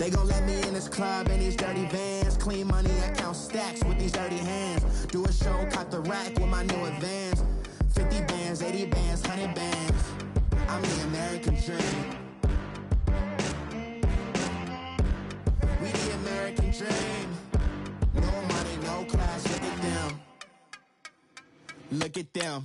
They gon' let me in this club in these dirty vans. Clean money, I count stacks with these dirty hands. Do a show, caught the rack with my new advance. 50 bands, 80 bands, 100 bands. I'm the American dream. We the American dream. No money, no class, look at them. Look at them,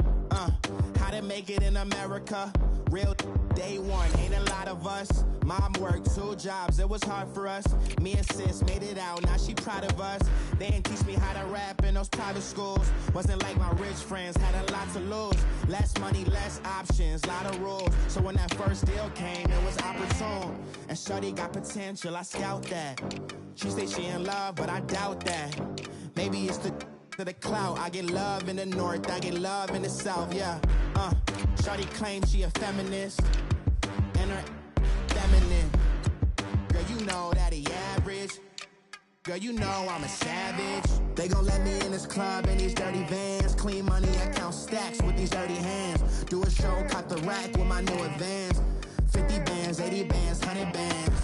how to make it in America. Real day one, ain't a lot of us. Mom worked 2 jobs, it was hard for us. Me and sis made it out, now she proud of us. They didn't teach me how to rap in those private schools. Wasn't like my rich friends, had a lot to lose. Less money, less options, lot of rules. So when that first deal came, it was opportune. And shorty got potential, I scout that. She say she in love, but I doubt that. Maybe it's to the clout. I get love in the north, I get love in the south, yeah. Shorty claims she a feminist, and her feminine. Girl, you know that he average. Girl, you know I'm a savage. They gon' let me in this club in these dirty vans. Clean money, I count stacks with these dirty hands. Do a show, caught the rack with my new advance. 50 bands, 80 bands, 100 bands.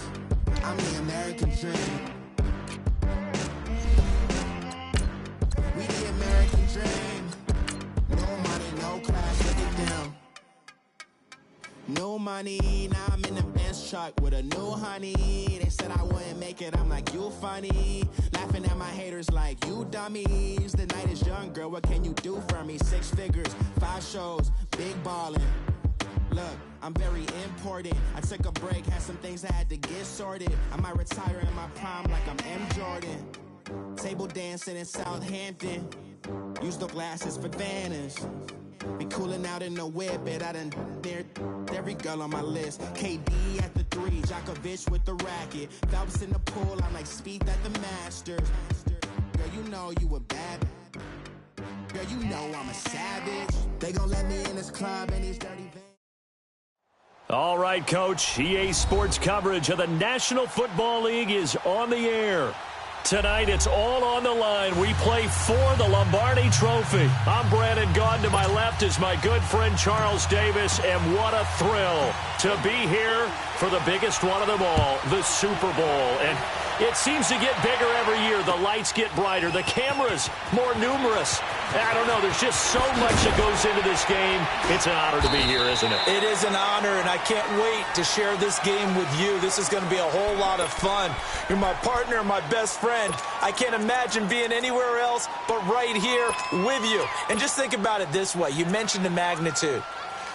I'm the American dream. We the American dream. No money, no class, look at them. No money, now I'm in the Benz truck with a new honey. They said I wouldn't make it, I'm like, you funny. Laughing at my haters like, you dummies. The night is young, girl, what can you do for me? 6 figures, 5 shows, big ballin'. Look, I'm very important. I took a break, had some things I had to get sorted. I might retire in my prime like I'm M. Jordan. Table dancing in Southampton. Use the glasses for Vanish. Be cooling out in the whip, but I done dared every girl on my list. KD at the 3, Djokovic with the racket. Phelps in the pool, I'm like Speed at the Masters. Girl, you know you a bad. Girl, you know I'm a savage. They gon' let me in this club in these dirty vans. All right, Coach. EA Sports coverage of the National Football League is on the air. Tonight, it's all on the line. We play for the Lombardi Trophy. I'm Brandon Gaudin. To my left is my good friend Charles Davis, and what a thrill to be here for the biggest one of them all, the Super Bowl. And it seems to get bigger every year. The lights get brighter. The cameras more numerous. I don't know. There's just so much that goes into this game. It's an honor to be here, isn't it? It is an honor, and I can't wait to share this game with you. This is going to be a whole lot of fun. You're my partner, my best friend. I can't imagine being anywhere else but right here with you. And just think about it this way. You mentioned the magnitude.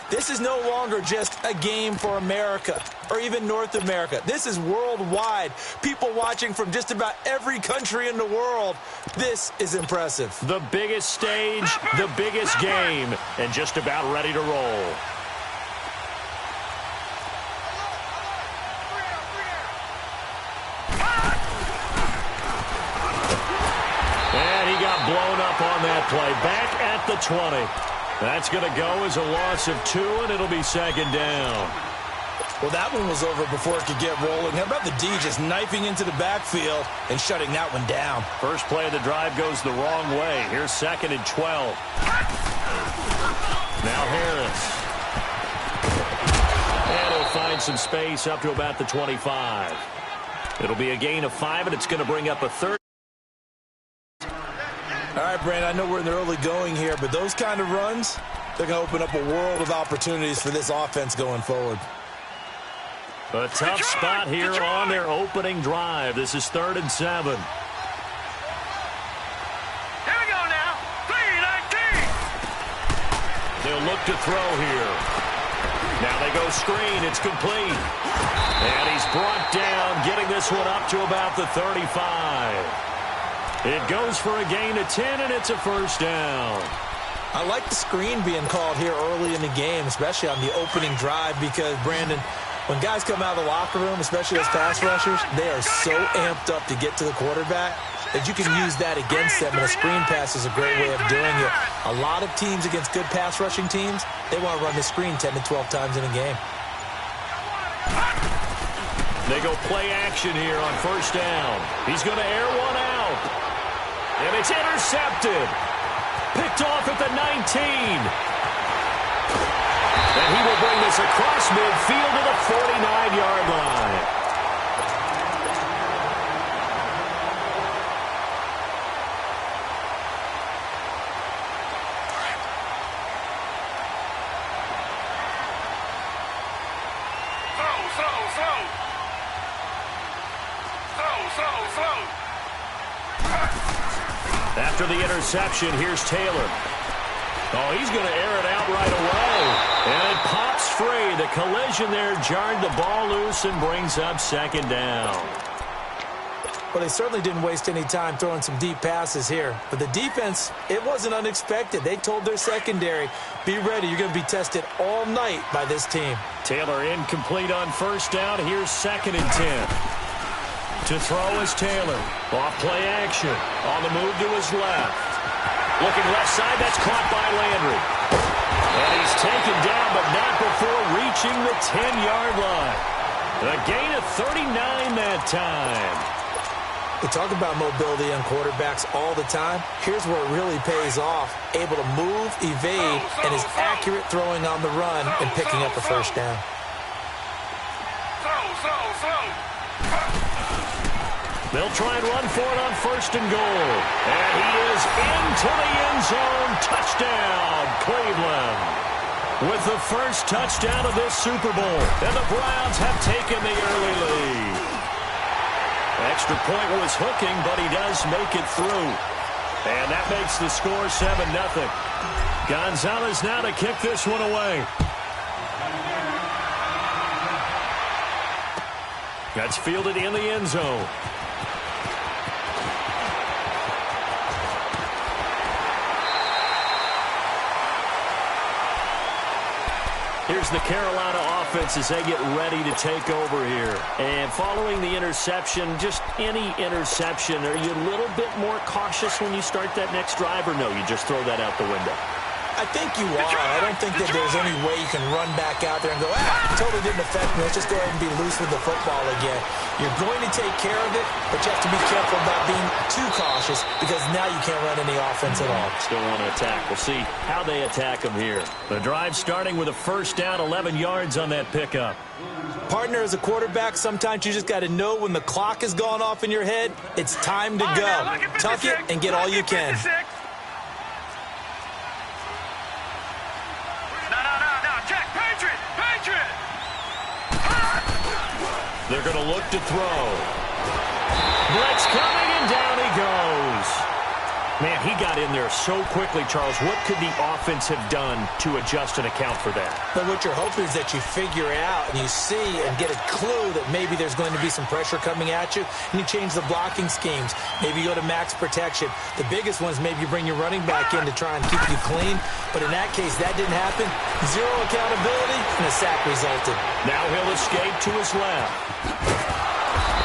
This is no longer just a game for America or even North America. This is worldwide. People watching from just about every country in the world. This is impressive. The biggest stage, the biggest game, and just about ready to roll. And he got blown up on that play. Back at the 20. That's going to go as a loss of 2, and it'll be 2nd down. Well, that one was over before it could get rolling. How about the D just knifing into the backfield and shutting that one down? First play of the drive goes the wrong way. Here's 2nd and 12. Now Harris. And he'll find some space up to about the 25. It'll be a gain of 5, and it's going to bring up a 3rd. All right, Brandon, I know we're in the early going here, but those kind of runs, they're going to open up a world of opportunities for this offense going forward. A tough spot here on their opening drive. This is 3rd and 7. Here we go now. 3-19. They'll look to throw here. Now they go screen. It's complete. And he's brought down, getting this one up to about the 35. It goes for a gain of 10, and it's a 1st down. I like the screen being called here early in the game, especially on the opening drive, because, Brandon, when guys come out of the locker room, especially as pass rushers, they are so amped up to get to the quarterback that you can use that against them, and a screen pass is a great way of doing it. A lot of teams against good pass rushing teams, they want to run the screen 10 to 12 times in a game. They go play action here on 1st down. He's going to air one out. And it's intercepted. Picked off at the 19. And he will bring this across midfield to the 49-yard line. Slow. After the interception, here's Taylor. Oh, he's going to air it out right away. And it pops free. The collision there jarred the ball loose and brings up second down. Well, they certainly didn't waste any time throwing some deep passes here. But the defense, it wasn't unexpected. They told their secondary, be ready. You're going to be tested all night by this team. Taylor incomplete on first down. Here's 2nd and 10. To throw is Taylor. Off play action. On the move to his left. Looking left side, that's caught by Landry. And he's taken down, but not before reaching the 10-yard line. A gain of 39 that time. We talk about mobility on quarterbacks all the time. Here's where it really pays off. Able to move, evade, and is accurate throwing on the run and picking up a first down. Slow. They'll try and run for it on 1st and goal. And he is into the end zone. Touchdown, Cleveland. With the first touchdown of this Super Bowl. And the Browns have taken the early lead. Extra point was hooking, but he does make it through. And that makes the score 7-0. Gonzalez now to kick this one away. That's fielded in the end zone. Here's the Carolina offense as they get ready to take over here. And following the interception, just any interception, are you a little bit more cautious when you start that next drive, or no, you just throw that out the window? I think you are. I don't think that there's any way you can run back out there and go, totally didn't affect me. Let's just go ahead and be loose with the football again. You're going to take care of it, but you have to be careful about being too cautious because now you can't run any offense at all. Still want to attack. We'll see how they attack them here. The drive starting with a first down, 11 yards on that pickup. Partner, as a quarterback, sometimes you just got to know when the clock has gone off in your head, it's time to go. Tuck it and get all you can. They're going to look to throw. Blitz coming, and down he goes. Man, he got in there so quickly, Charles. What could the offense have done to adjust and account for that? But what you're hoping is that you figure out and you see and get a clue that maybe there's going to be some pressure coming at you, and you change the blocking schemes. Maybe you go to max protection. The biggest one is maybe you bring your running back in to try and keep you clean. But in that case, that didn't happen. Zero accountability, and a sack resulted. Now he'll escape to his left.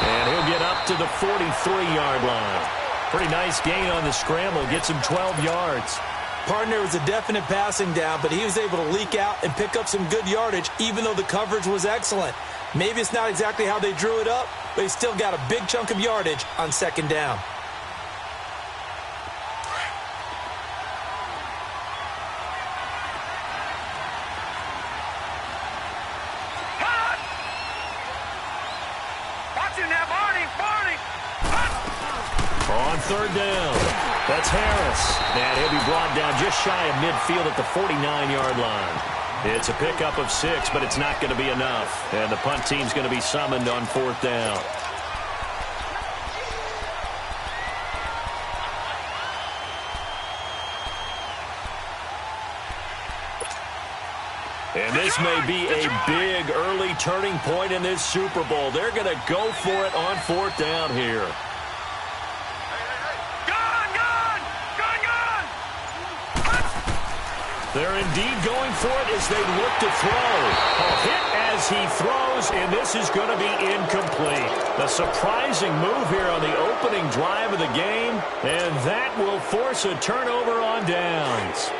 And he'll get up to the 43-yard line. Pretty nice gain on the scramble. Gets him 12 yards. Partner, was a definite passing down, but he was able to leak out and pick up some good yardage, even though the coverage was excellent. Maybe it's not exactly how they drew it up, but he still got a big chunk of yardage on 2nd down. On 3rd down, that's Harris. And he'll be brought down just shy of midfield at the 49-yard line. It's a pickup of 6, but it's not going to be enough. And the punt team's going to be summoned on 4th down. And this may be a big early turning point in this Super Bowl. They're going to go for it on 4th down here. They're indeed going for it as they look to throw. A hit as he throws, and this is going to be incomplete. A surprising move here on the opening drive of the game, and that will force a turnover on downs.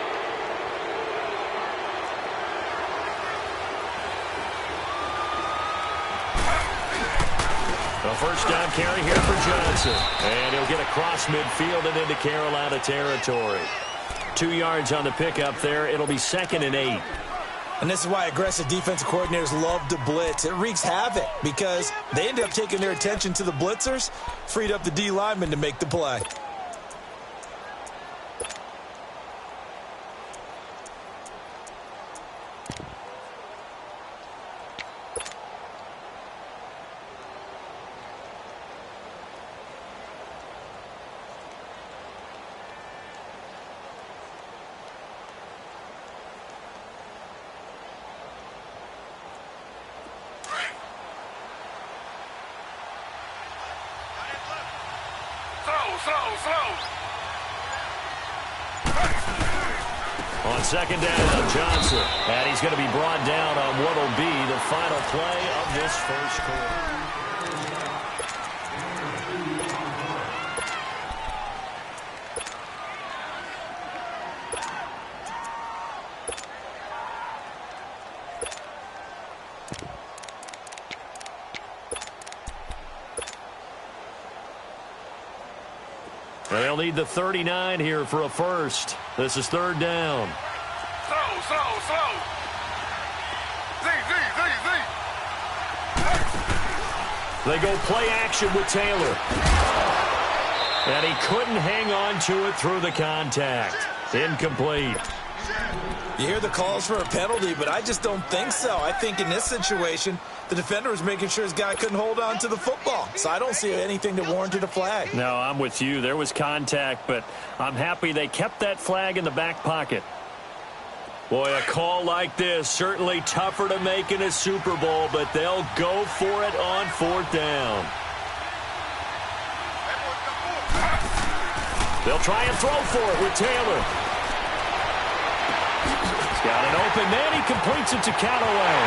A first down carry here for Johnson. And he'll get across midfield and into Carolina territory. 2 yards on the pickup there. It'll be 2nd and 8. And this is why aggressive defensive coordinators love to blitz. It wreaks havoc because they end up taking their attention to the blitzers, freed up the D lineman to make the play. On second down, Johnson. And he's going to be brought down on what will be the final play of this first quarter. They'll need the 39 here for a first. This is third down. Slow. They go play action with Taylor. And he couldn't hang on to it through the contact. Incomplete. You hear the calls for a penalty, but I just don't think so. I think in this situation, the defender was making sure his guy couldn't hold on to the football. So I don't see anything that warranted a flag. No, I'm with you. There was contact, but I'm happy they kept that flag in the back pocket. Boy, a call like this, certainly tougher to make in a Super Bowl, but they'll go for it on fourth down. They'll try and throw for it with Taylor. He's got an open man. He completes it to Callaway.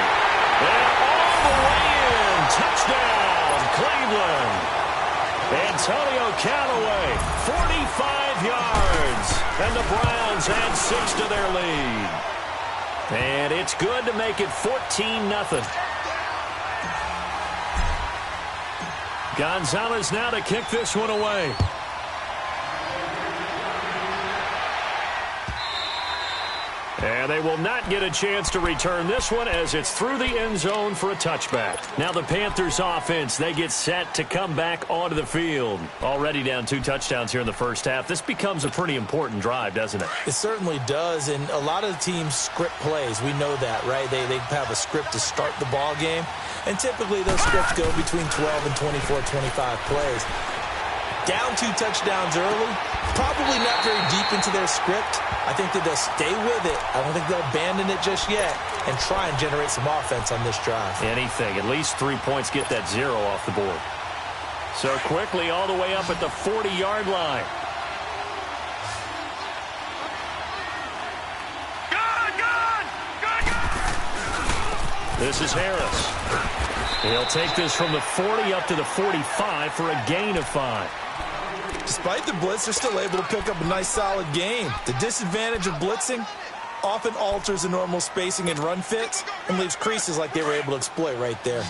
And all the way in. Touchdown, Cleveland. Antonio Callaway, 45 yards. And the Browns add 6 to their lead. And it's good to make it 14-0. Gonzalez now to kick this one away. And they will not get a chance to return this one as it's through the end zone for a touchback. Now the Panthers offense, they get set to come back onto the field. Already down 2 touchdowns here in the first half. This becomes a pretty important drive, doesn't it? It certainly does, and a lot of the teams script plays. We know that, right? They have a script to start the ball game, and typically those scripts go between 12 and 24, 25 plays. Down 2 touchdowns early, probably not very deep into their script. I think that they'll stay with it. I don't think they'll abandon it just yet and try and generate some offense on this drive. Anything. At least 3 points, get that 0 off the board. So quickly all the way up at the 40-yard line. This is Harris. He'll take this from the 40 up to the 45 for a gain of 5. Despite the blitz, they're still able to pick up a nice, solid gain. The disadvantage of blitzing often alters the normal spacing and run fits and leaves creases like they were able to exploit right there.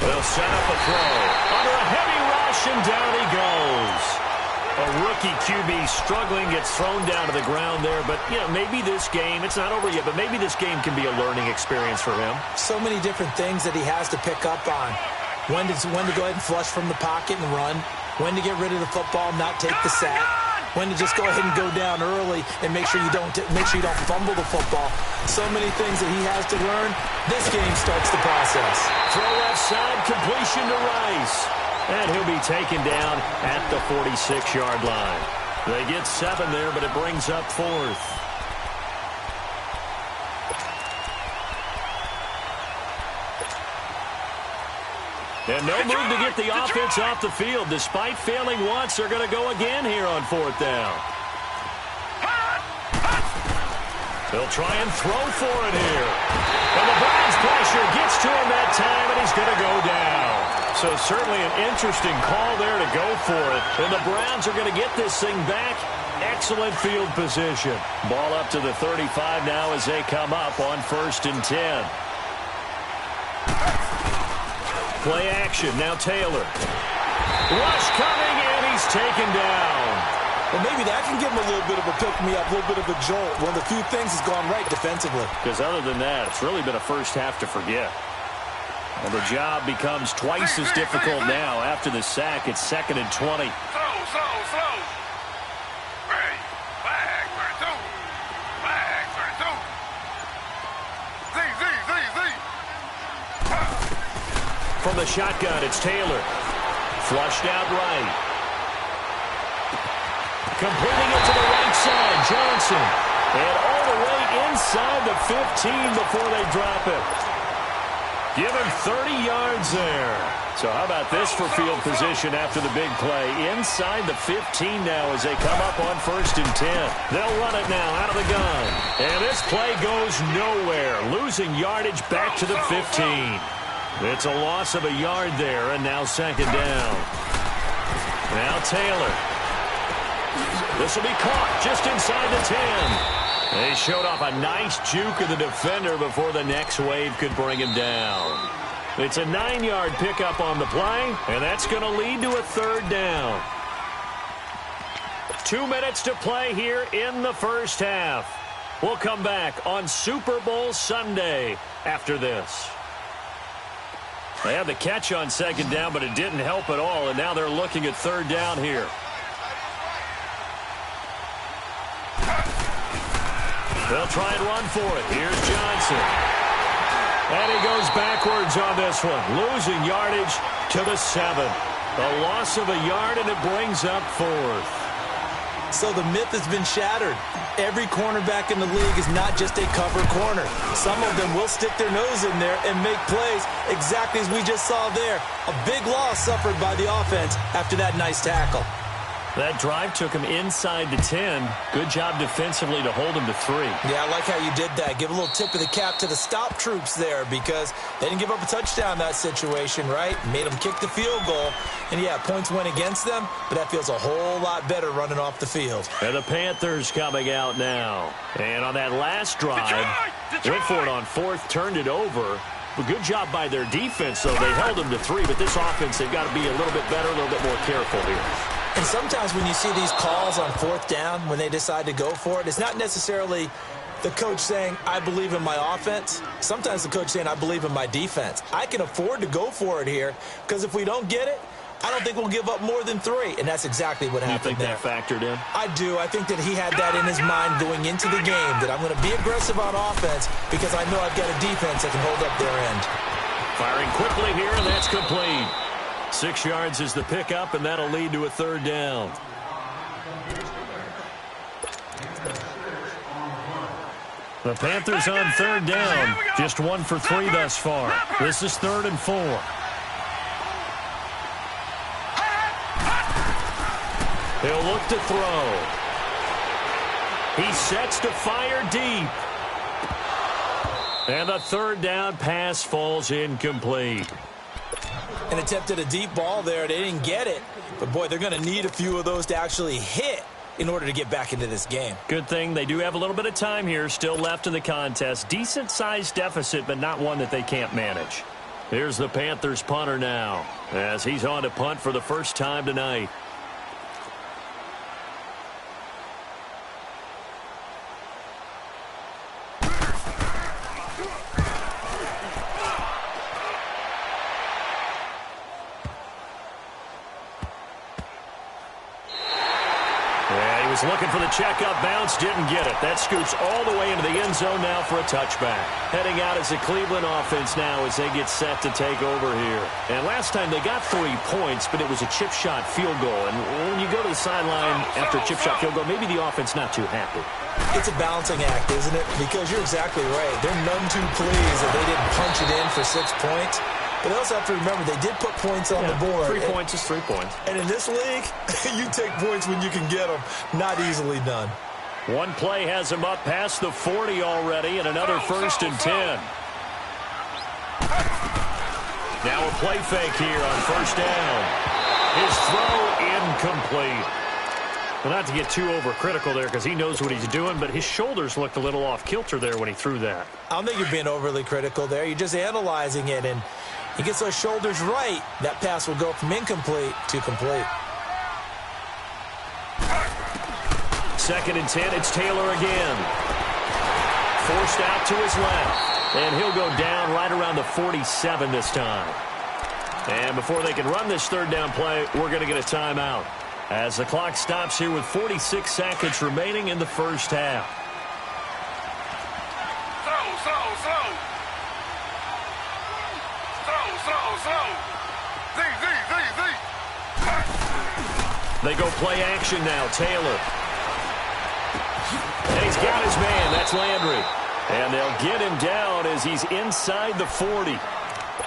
They'll set up a throw. Under a heavy rush, and down he goes. A rookie QB struggling, gets thrown down to the ground there. But, you know, maybe this game, it's not over yet, but maybe this game can be a learning experience for him. So many different things that he has to pick up on. When to go ahead and flush from the pocket and run. When to get rid of the football, not take the sack. When to just go ahead and go down early and make sure you don't fumble the football. So many things that he has to learn. This game starts the process. Throw left side, completion to Rice. And he'll be taken down at the 46-yard line. They get 7 there, but it brings up 4th. And no move to get the offense off the field. Despite failing once, they're going to go again here on 4th down. They'll try and throw for it here. And the Browns pressure gets to him that time, and he's going to go down. So certainly an interesting call there to go for it. And the Browns are going to get this thing back. Excellent field position. Ball up to the 35 now as they come up on 1st and 10. Play action. Now Taylor. Rush coming, and he's taken down. Well, maybe that can give him a little bit of a pick-me-up, a little bit of a jolt. One of the few things has gone right defensively. Because other than that, it's really been a first half to forget. And the job becomes twice as difficult now after the sack. It's 2nd and 20. Slow. Ready. Flag for 2. Flag for 2. Z. From the shotgun, it's Taylor. Flushed out right. Completing it to the right side, Johnson. And all the way inside the 15 before they drop it. Give him 30 yards there. So how about this for field position after the big play? Inside the 15 now as they come up on 1st and 10. They'll run it now out of the gun. And this play goes nowhere. Losing yardage back to the 15. It's a loss of a yard there, and now 2nd down. Now Taylor. This will be caught just inside the 10. They showed off a nice juke of the defender before the next wave could bring him down. It's a 9-yard pickup on the play, and that's going to lead to a 3rd down. 2 minutes to play here in the first half. We'll come back on Super Bowl Sunday after this. They had the catch on 2nd down, but it didn't help at all, and now they're looking at 3rd down here. They'll try and run for it. Here's Johnson. And he goes backwards on this one. Losing yardage to the 7. A loss of a yard, and it brings up 4th. So the myth has been shattered. Every cornerback in the league is not just a cover corner. Some of them will stick their nose in there and make plays exactly as we just saw there. A big loss suffered by the offense after that nice tackle. That drive took him inside the 10. Good job defensively to hold him to 3. Yeah, I like how you did that. Give a little tip of the cap to the stop troops there because they didn't give up a touchdown in that situation, right? Made them kick the field goal. And, yeah, points went against them, but that feels a whole lot better running off the field. And the Panthers coming out now. And on that last drive, went for it on 4th, turned it over. A good job by their defense, though. They held them to 3, but this offense, they've got to be a little bit better, a little bit more careful here. And sometimes when you see these calls on 4th down, when they decide to go for it, it's not necessarily the coach saying, I believe in my offense. Sometimes the coach saying, I believe in my defense. I can afford to go for it here because if we don't get it, I don't think we'll give up more than 3. And that's exactly what happened there. You think that factored in? I do. I think that he had that in his mind going into the game, that I'm going to be aggressive on offense because I know I've got a defense that can hold up their end. Firing quickly here, and that's complete. 6 yards is the pickup, and that'll lead to a 3rd down. The Panthers on 3rd down. Just 1 for 3 thus far. This is 3rd and 4. He'll look to throw. He sets to fire deep. And the 3rd down pass falls incomplete. And attempted a deep ball there. They didn't get it. But, boy, they're going to need a few of those to actually hit in order to get back into this game. Good thing they do have a little bit of time here still left in the contest. Decent-sized deficit, but not one that they can't manage. Here's the Panthers punter now as he's on to punt for the first time tonight. Looking for the checkup bounce, didn't get it. That scoots all the way into the end zone now for a touchback. Heading out as a Cleveland offense now as they get set to take over here. And last time they got 3 points, but it was a chip shot field goal. And when you go to the sideline after a chip shot field goal, maybe the offense not too happy. It's a balancing act, isn't it? Because you're exactly right. They're none too pleased that they didn't punch it in for 6 points. But they also have to remember they did put points on the board. 3 points is 3 points. And in this league, you take points when you can get them. Not easily done. One play has him up past the 40 already, and another 1st and 10. Now a play fake here on 1st down. His throw incomplete. Well, not to get too overcritical there because he knows what he's doing, but his shoulders looked a little off kilter there when he threw that. I don't think you're being overly critical there. You're just analyzing it, and he gets those shoulders right. That pass will go from incomplete to complete. 2nd and 10, it's Taylor again. Forced out to his left, and he'll go down right around the 47 this time. And before they can run this 3rd down play, we're going to get a timeout as the clock stops here with 46 seconds remaining in the first half. Slow. They go play action now. Taylor And he's got his man. That's Landry. And they'll get him down as he's inside the 40.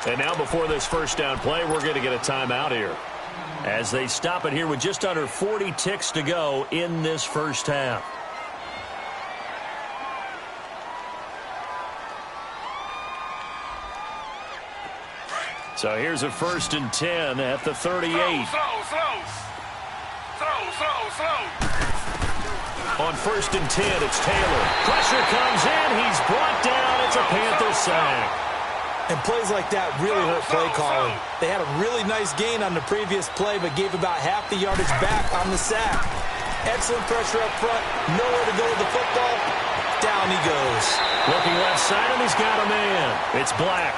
And now before this first down play, we're going to get a timeout here, as they stop it here with just under 40 ticks to go in this first half. So here's a 1st and 10 at the 38. Slow. On 1st and 10, it's Taylor. Pressure comes in. He's brought down. It's a Panther sack. And plays like that really hurt play calling. They had a really nice gain on the previous play, but gave about half the yardage back on the sack. Excellent pressure up front. Nowhere to go with the football. Down he goes. Looking left side, and he's got a man. It's Black.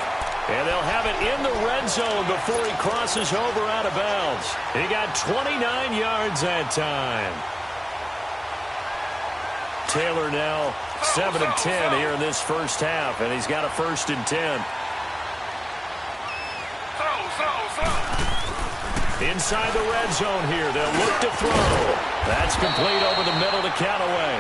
And they'll have it in the red zone before he crosses over out of bounds. He got 29 yards that time. Taylor now 7 of 10 here in this first half, and he's got a 1st and 10. Inside the red zone here, they'll look to throw. That's complete over the middle to Callaway.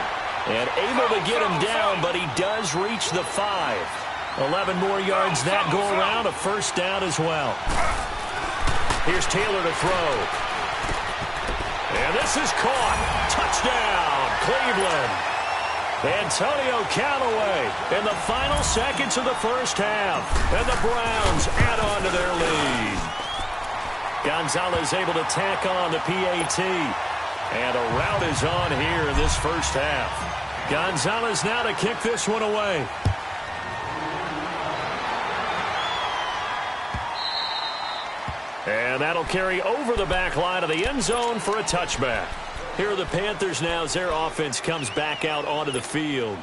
And able to get him down, but he does reach the 5. 11 more yards that go around, a 1st down as well. Here's Taylor to throw. And this is caught. Touchdown, Cleveland. Antonio Callaway in the final seconds of the first half. And the Browns add on to their lead. Gonzalez able to tack on the PAT. And a rout is on here in this first half. Gonzalez now to kick this one away. And that'll carry over the back line of the end zone for a touchback. Here are the Panthers now as their offense comes back out onto the field.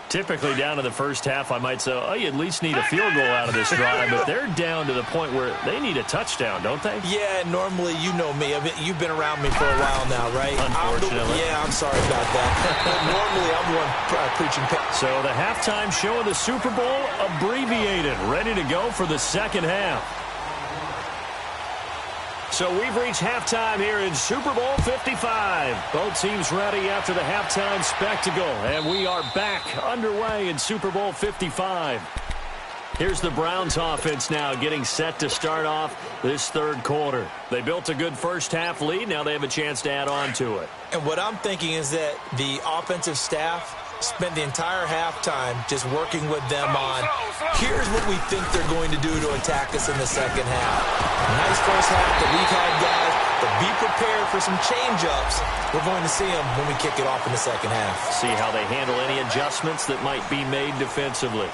Typically down in the first half, I might say, oh, you at least need a field goal out of this drive, but they're down to the point where they need a touchdown, don't they? Yeah, normally, you know me. You've been around me for a while now, right? Unfortunately. I'm sorry about that. But normally, I'm the one preaching. So the halftime show of the Super Bowl abbreviated, ready to go for the second half. So we've reached halftime here in Super Bowl 55. Both teams ready after the halftime spectacle. And we are back underway in Super Bowl 55. Here's the Browns offense now getting set to start off this third quarter. They built a good first half lead. Now they have a chance to add on to it. And what I'm thinking is that the offensive staff spent the entire halftime just working with them on, here's what we think they're going to do to attack us in the second half. Nice first half that we've had, guys, but be prepared for some change-ups. We're going to see them when we kick it off in the second half. See how they handle any adjustments that might be made defensively.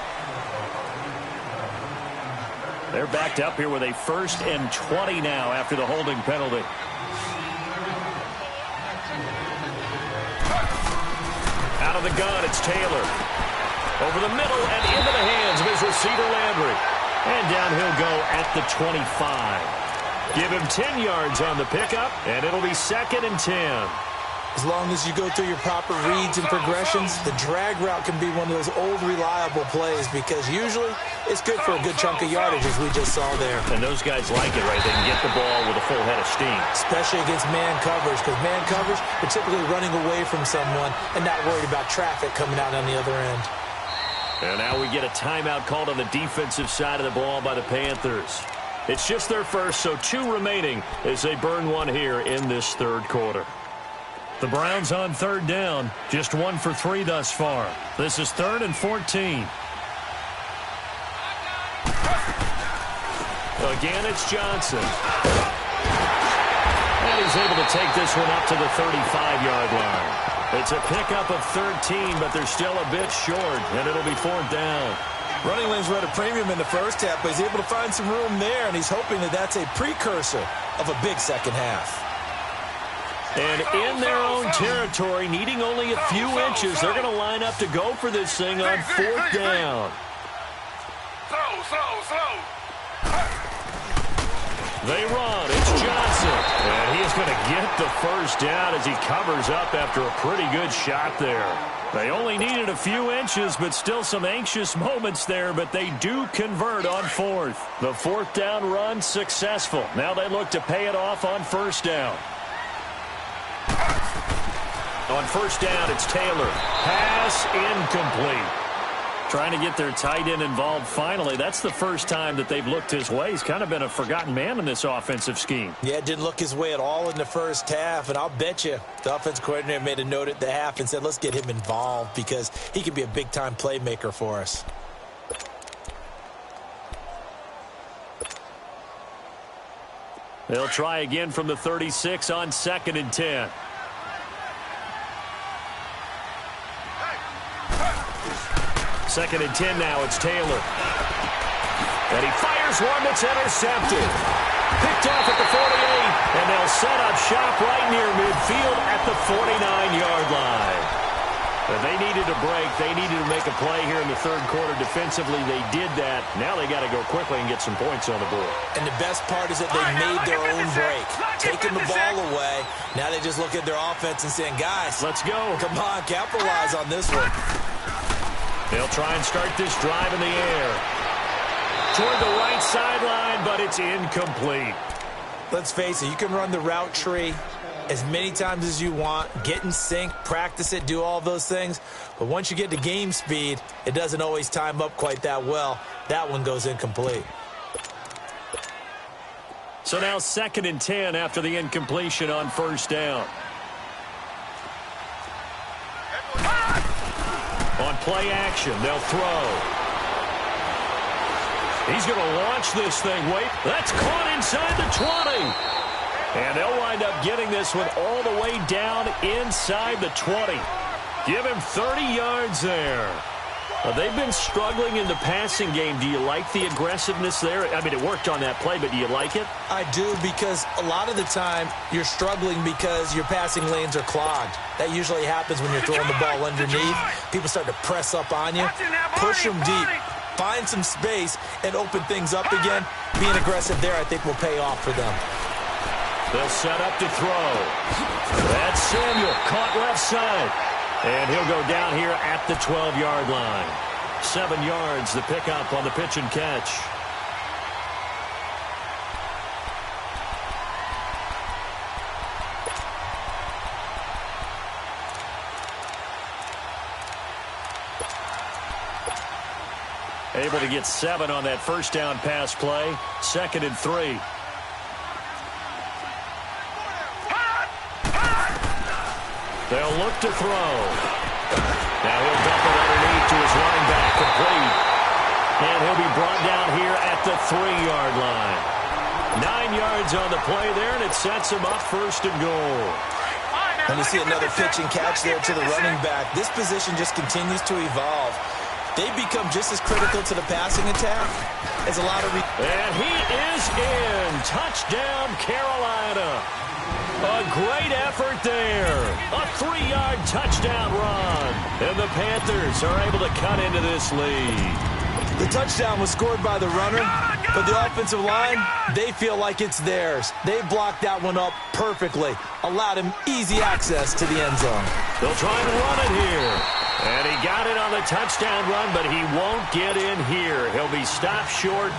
They're backed up here with a 1st and 20 now after the holding penalty. Out of the gun, it's Taylor. Over the middle and into the hands of his receiver, Landry. And down he'll go at the 25. Give him 10 yards on the pickup, and it'll be 2nd and 10. As long as you go through your proper reads and progressions, the drag route can be one of those old reliable plays because usually it's good for a good chunk of yardage, as we just saw there. And those guys like it, right? They can get the ball with a full head of steam. Especially against man coverage, because man coverage, they're typically running away from someone and not worried about traffic coming out on the other end. And now we get a timeout called on the defensive side of the ball by the Panthers. It's just their first, so 2 remaining as they burn one here in this third quarter. The Browns on 3rd down, just 1 for 3 thus far. This is 3rd and 14. Again, it's Johnson. And he's able to take this one up to the 35-yard line. It's a pickup of 13, but they're still a bit short, and it'll be 4th down. Running lanes were at a premium in the first half, but he's able to find some room there, and he's hoping that that's a precursor of a big second half. And in their own territory, needing only a few inches, they're going to line up to go for this thing on 4th down. They run. It's Johnson. And he is going to get the first down as he covers up after a pretty good shot there. They only needed a few inches, but still some anxious moments there, but they do convert on 4th. The 4th down run successful. Now they look to pay it off on 1st down. On first down, it's Taylor. Pass incomplete. Trying to get their tight end involved finally. That's the first time that they've looked his way. He's kind of been a forgotten man in this offensive scheme. Yeah, it didn't look his way at all in the first half, and I'll bet you the offensive coordinator made a note at the half and said, let's get him involved because he could be a big-time playmaker for us. They'll try again from the 36 on 2nd and 10. Second and 10 now, it's Taylor. And he fires one that's intercepted. Picked off at the 48, and they'll set up shop right near midfield at the 49-yard line. But they needed a break. They needed to make a play here in the third quarter defensively. They did that. Now they got to go quickly and get some points on the board. And the best part is that they made their own break. Taking the ball away. Now they just look at their offense and saying, guys, let's go. Come on, capitalize on this one. They'll try and start this drive in the air. Toward the right sideline, but it's incomplete. Let's face it, you can run the route tree as many times as you want, get in sync, practice it, do all those things. But once you get to game speed, it doesn't always time up quite that well. That one goes incomplete. So now 2nd and 10 after the incompletion on first down. On play action, they'll throw. He's going to launch this thing. Wait, that's caught inside the 20. And they'll wind up getting this one all the way down inside the 20. Give him 30 yards there. They've been struggling in the passing game. Do you like the aggressiveness there? I mean, it worked on that play, but do you like it? I do, because a lot of the time you're struggling because your passing lanes are clogged. That usually happens when you're throwing the ball underneath. People start to press up on you. Push them deep. Find some space and open things up again. Being aggressive there, I think, will pay off for them. They'll set up to throw. That's Samuel, caught left side. And he'll go down here at the 12-yard line. 7 yards, the pickup on the pitch and catch. Able to get 7 on that first down pass play. 2nd and 3. They'll look to throw. Now he'll dump it underneath to his running back, complete. And he'll be brought down here at the 3-yard line. 9 yards on the play there, and it sets him up 1st and goal. And you see another pitch and catch there to the running back. This position just continues to evolve. They become just as critical to the passing attack as a lot of... And he is in. Touchdown, Carolina. A great effort there. A 3-yard touchdown run. And the Panthers are able to cut into this lead. The touchdown was scored by the runner, but the offensive line, they feel like it's theirs. They blocked that one up perfectly. Allowed him easy access to the end zone. They'll try to run it here. And he got it on the touchdown run, but he won't get in here. He'll be stopped short,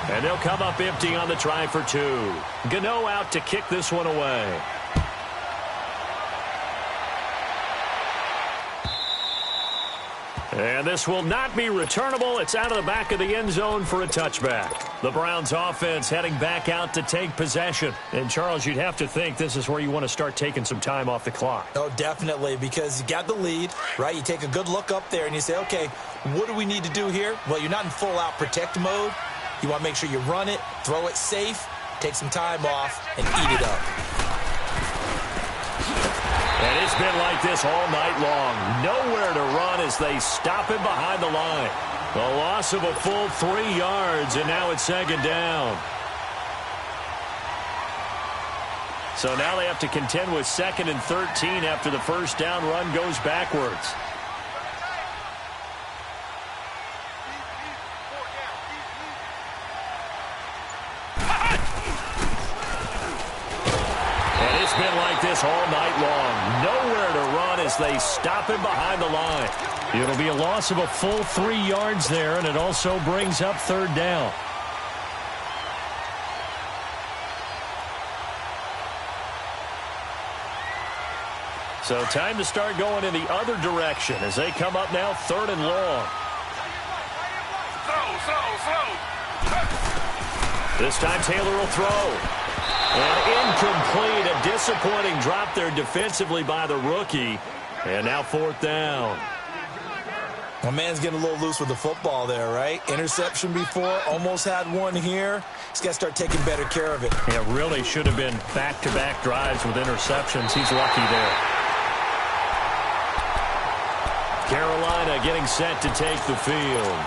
and they'll come up empty on the try for 2. Gano out to kick this one away. And this will not be returnable. It's out of the back of the end zone for a touchback. The Browns offense heading back out to take possession. And, Charles, you'd have to think this is where you want to start taking some time off the clock. Oh, definitely, because you got the lead, right? You take a good look up there and you say, okay, what do we need to do here? Well, you're not in full-out protect mode. You want to make sure you run it, throw it safe, take some time off, and eat it up. And it's been like this all night long. Nowhere to run as they stop him behind the line. A loss of a full 3 yards, and now it's 2nd down. So now they have to contend with 2nd and 13 after the first down run goes backwards. Been like this all night long. Nowhere to run as they stop him behind the line. It'll be a loss of a full 3 yards there, and it also brings up 3rd down. So time to start going in the other direction as they come up now 3rd and long. This time Taylor will throw. And incomplete. A disappointing drop there defensively by the rookie. And now 4th down. My man's getting a little loose with the football there, right? Interception before, almost had one here. He's got to start taking better care of it. Yeah, really should have been back-to-back drives with interceptions. He's lucky there. Carolina getting set to take the field.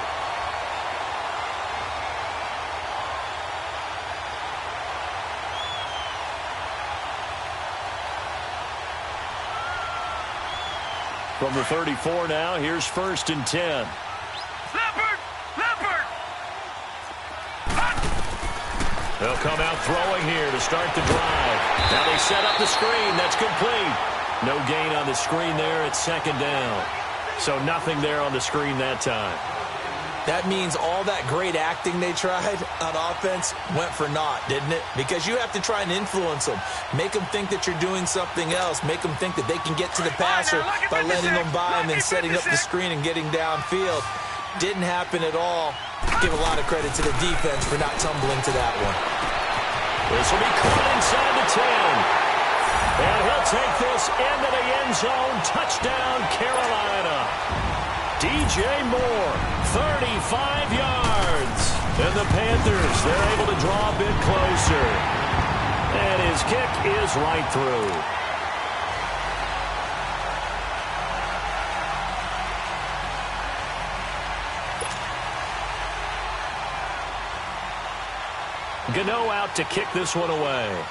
From the 34 now, here's 1st and 10. Leopard! Leopard! They'll come out throwing here to start the drive. Now they set up the screen. That's complete. No gain on the screen there. It's 2nd down. So nothing there on the screen that time. That means all that great acting they tried on offense went for naught, didn't it? Because you have to try and influence them. Make them think that you're doing something else. Make them think that they can get to the passer by letting them by and then setting up the screen and getting downfield. Didn't happen at all. Give a lot of credit to the defense for not tumbling to that one. This will be caught inside the 10. And he'll take this into the end zone. Touchdown, Carolina. DJ Moore, 35 yards. And the Panthers, they're able to draw a bit closer. And his kick is right through. Gano out to kick this one away.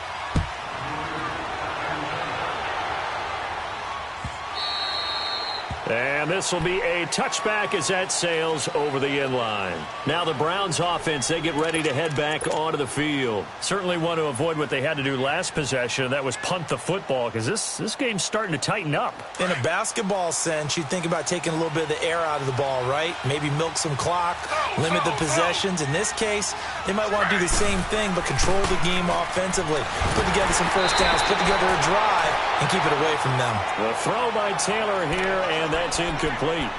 And this will be a touchback as that sails over the end line. Now the Browns offense, they get ready to head back onto the field. Certainly want to avoid what they had to do last possession, and that was punt the football, because this game's starting to tighten up. In a basketball sense, you'd think about taking a little bit of the air out of the ball, right? Maybe milk some clock, limit the possessions. In this case, they might want to do the same thing, but control the game offensively. Put together some first downs, put together a drive, and keep it away from them. The throw by Taylor here, and that's incomplete.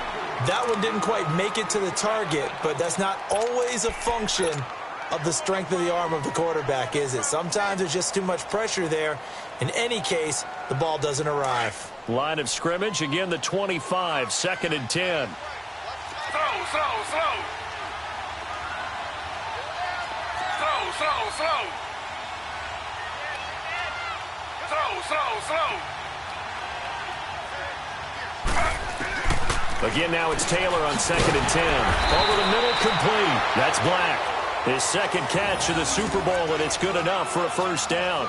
That one didn't quite make it to the target, but that's not always a function of the strength of the arm of the quarterback, is it? Sometimes there's just too much pressure there. In any case, the ball doesn't arrive. Line of scrimmage, again the 25, 2nd and 10. Slow. Again, now it's Taylor on 2nd and 10. Over the middle, complete. That's Black. His 2nd catch of the Super Bowl, and it's good enough for a first down.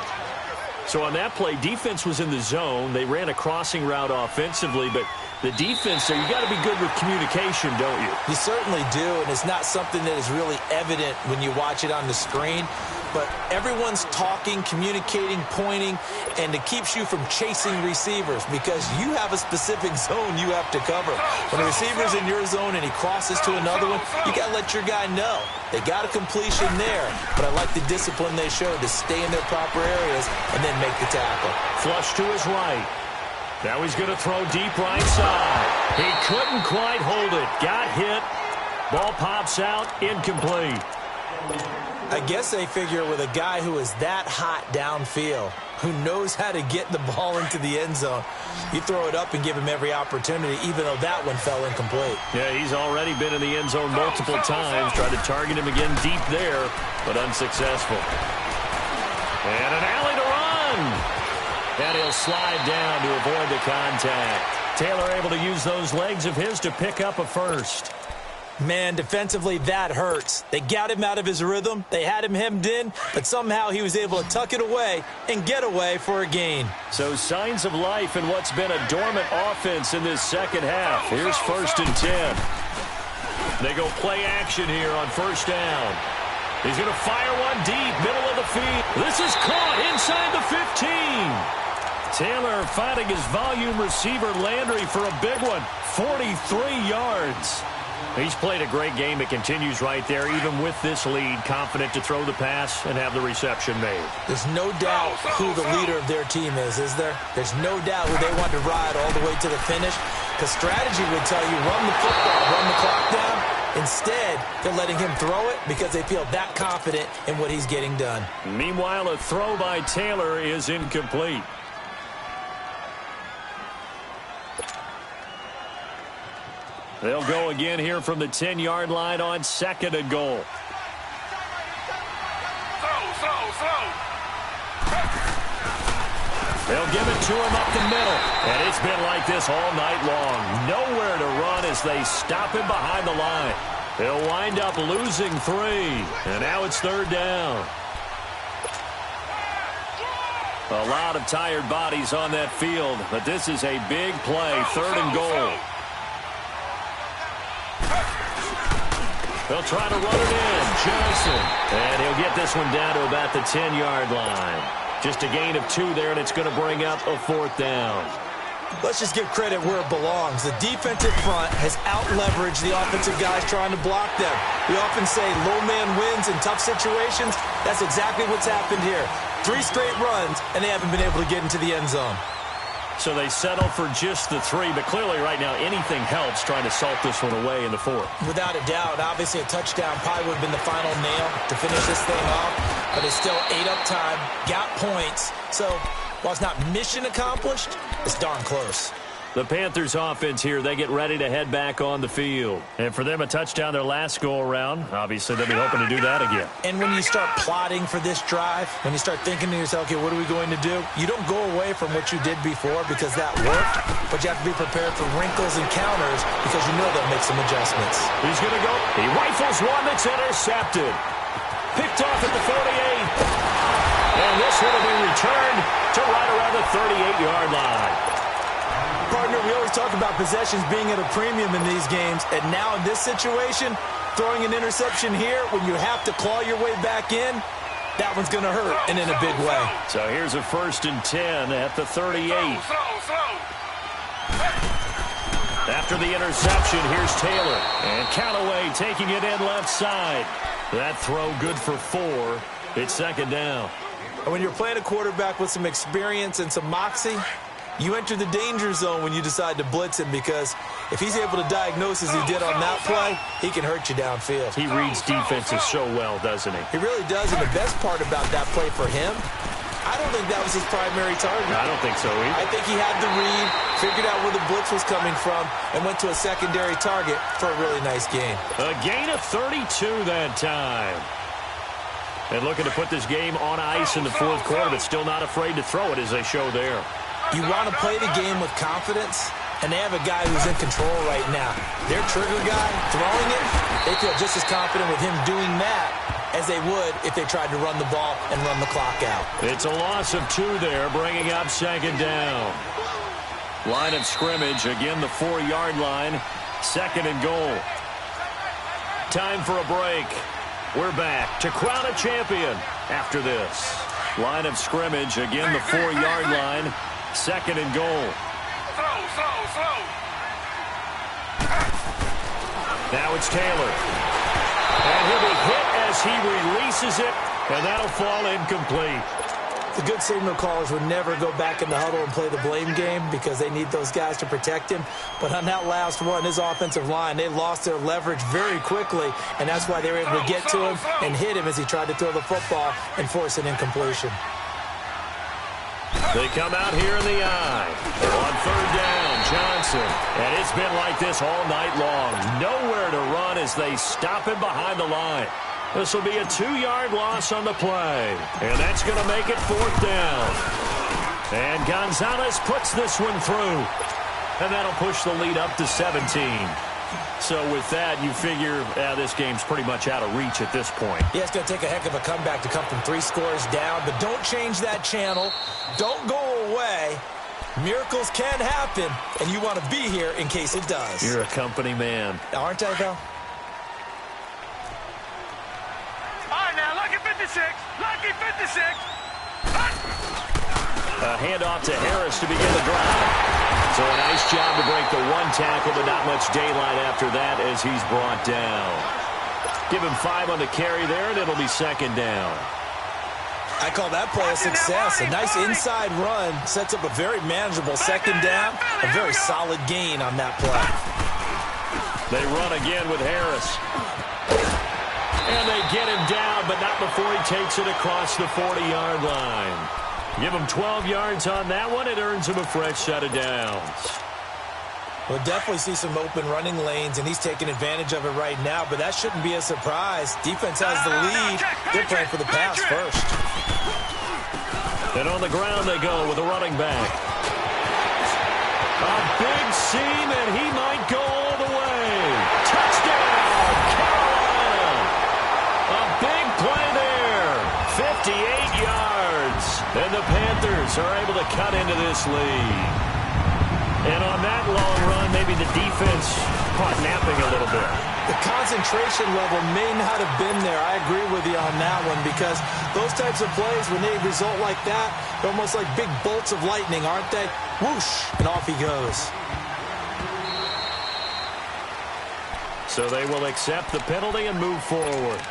So on that play, defense was in the zone. They ran a crossing route offensively, but the defense there, you got to be good with communication, don't you? You certainly do, and it's not something that is really evident when you watch it on the screen. But everyone's talking, communicating, pointing, and it keeps you from chasing receivers because you have a specific zone you have to cover. When a receiver's in your zone and he crosses to another one, you got to let your guy know. They got a completion there, but I like the discipline they showed to stay in their proper areas and then make the tackle. Flush to his right. Now he's going to throw deep right side. He couldn't quite hold it. Got hit. Ball pops out. Incomplete. I guess they figure with a guy who is that hot downfield, who knows how to get the ball into the end zone, you throw it up and give him every opportunity, even though that one fell incomplete. Yeah, he's already been in the end zone multiple times. Tried to target him again deep there, but unsuccessful. And an alley to run. And he'll slide down to avoid the contact. Taylor able to use those legs of his to pick up a first. Man, defensively, that hurts. They got him out of his rhythm. They had him hemmed in, but somehow he was able to tuck it away and get away for a gain. So signs of life in what's been a dormant offense in this second half. Here's 1st and 10. They go play action here on first down. He's going to fire one deep, middle of the field. This is caught inside the 15. Taylor finding his volume receiver Landry for a big one, 43 yards. He's played a great game. It continues right there, even with this lead, confident to throw the pass and have the reception made. There's no doubt who the leader of their team is there? There's no doubt who they want to ride all the way to the finish, because strategy would tell you run the football, run the clock down. Instead, they're letting him throw it because they feel that confident in what he's getting done. Meanwhile, a throw by Taylor is incomplete. They'll go again here from the 10-yard line on 2nd and goal. They'll give it to him up the middle. And it's been like this all night long. Nowhere to run as they stop him behind the line. They'll wind up losing 3. And now it's 3rd down. A lot of tired bodies on that field, but this is a big play. 3rd and goal. They'll try to run it in. Johnson. And he'll get this one down to about the 10-yard line. Just a gain of 2 there, and it's going to bring up a 4th down. Let's just give credit where it belongs. The defensive front has out-leveraged the offensive guys trying to block them. We often say low man wins in tough situations. That's exactly what's happened here. 3 straight runs, and they haven't been able to get into the end zone. So they settle for just the 3, but clearly right now anything helps trying to salt this one away in the 4th. Without a doubt, obviously a touchdown probably would have been the final nail to finish this thing off, but it's still ate up time, got points. So while it's not mission accomplished, it's darn close. The Panthers offense here, they get ready to head back on the field. And for them, a touchdown their last go-around. Obviously, they'll be hoping to do that again. And when you start plotting for this drive, when you start thinking to yourself, okay, what are we going to do? You don't go away from what you did before because that worked, but you have to be prepared for wrinkles and counters because you know they'll make some adjustments. He's going to go. He rifles one that's intercepted. Picked off at the 48. And this one will be returned to right around the 38-yard line. Partner, we always talk about possessions being at a premium in these games, and now in this situation, throwing an interception here when you have to claw your way back in, that one's going to hurt, and in a big way. So here's a 1st and 10 at the 38. After the interception, here's Taylor. And Callaway taking it in left side. That throw good for 4. It's 2nd down. And when you're playing a quarterback with some experience and some moxie, you enter the danger zone when you decide to blitz him, because if he's able to diagnose as he did on that play, he can hurt you downfield. He reads defenses so well, doesn't he? He really does, and the best part about that play for him, I don't think that was his primary target. I don't think so either. I think he had the read, figured out where the blitz was coming from, and went to a secondary target for a really nice gain. A gain of 32 that time. And looking to put this game on ice in the 4th quarter, but still not afraid to throw it as they show there. You want to play the game with confidence, and they have a guy who's in control right now. Their trigger guy, throwing it, they feel just as confident with him doing that as they would if they tried to run the ball and run the clock out. It's a loss of 2 there, bringing up 2nd down. Line of scrimmage, again the 4-yard line, 2nd and goal. Time for a break. We're back to crown a champion after this. Line of scrimmage, again the 4-yard line, 2nd and goal. Slow. Now it's Taylor. And he'll be hit as he releases it, and that'll fall incomplete. The good signal callers would never go back in the huddle and play the blame game because they need those guys to protect him. But on that last run, his offensive line, they lost their leverage very quickly, and that's why they were able to get to him and hit him as he tried to throw the football and force an incompletion. They come out here in the eye. On 3rd down, Johnson. And it's been like this all night long. Nowhere to run as they stop him behind the line. This will be a 2-yard loss on the play. And that's going to make it 4th down. And Gonzalez puts this one through. And that'll push the lead up to 17. So with that, you figure this game's pretty much out of reach at this point. Yeah, it's going to take a heck of a comeback to come from 3 scores down. But don't change that channel. Don't go away. Miracles can happen, and you want to be here in case it does. You're a company man. Aren't I, though? All right, now, lucky 56. Lucky 56. A handoff to Harris to begin the drive. So a nice job to break the one tackle, but not much daylight after that as he's brought down. Give him 5 on the carry there, and it'll be second down. I call that play a success. A nice inside run sets up a very manageable second down. A very solid gain on that play. They run again with Harris. And they get him down, but not before he takes it across the 40-yard line. Give him 12 yards on that one. It earns him a fresh set of downs. We'll definitely see some open running lanes, and he's taking advantage of it right now, but that shouldn't be a surprise. Defense has the lead. They're playing for the pass first. And on the ground they go with a running back. A big seam, and he might go all the way. Touchdown, Carolina. A big play there. 58 yards. And the Panthers are able to cut into this lead. And on that long run, maybe the defense caught napping a little bit. The concentration level may not have been there. I agree with you on that one because those types of plays, when they result like that, they're almost like big bolts of lightning, aren't they? Whoosh, and off he goes. So they will accept the penalty and move forward.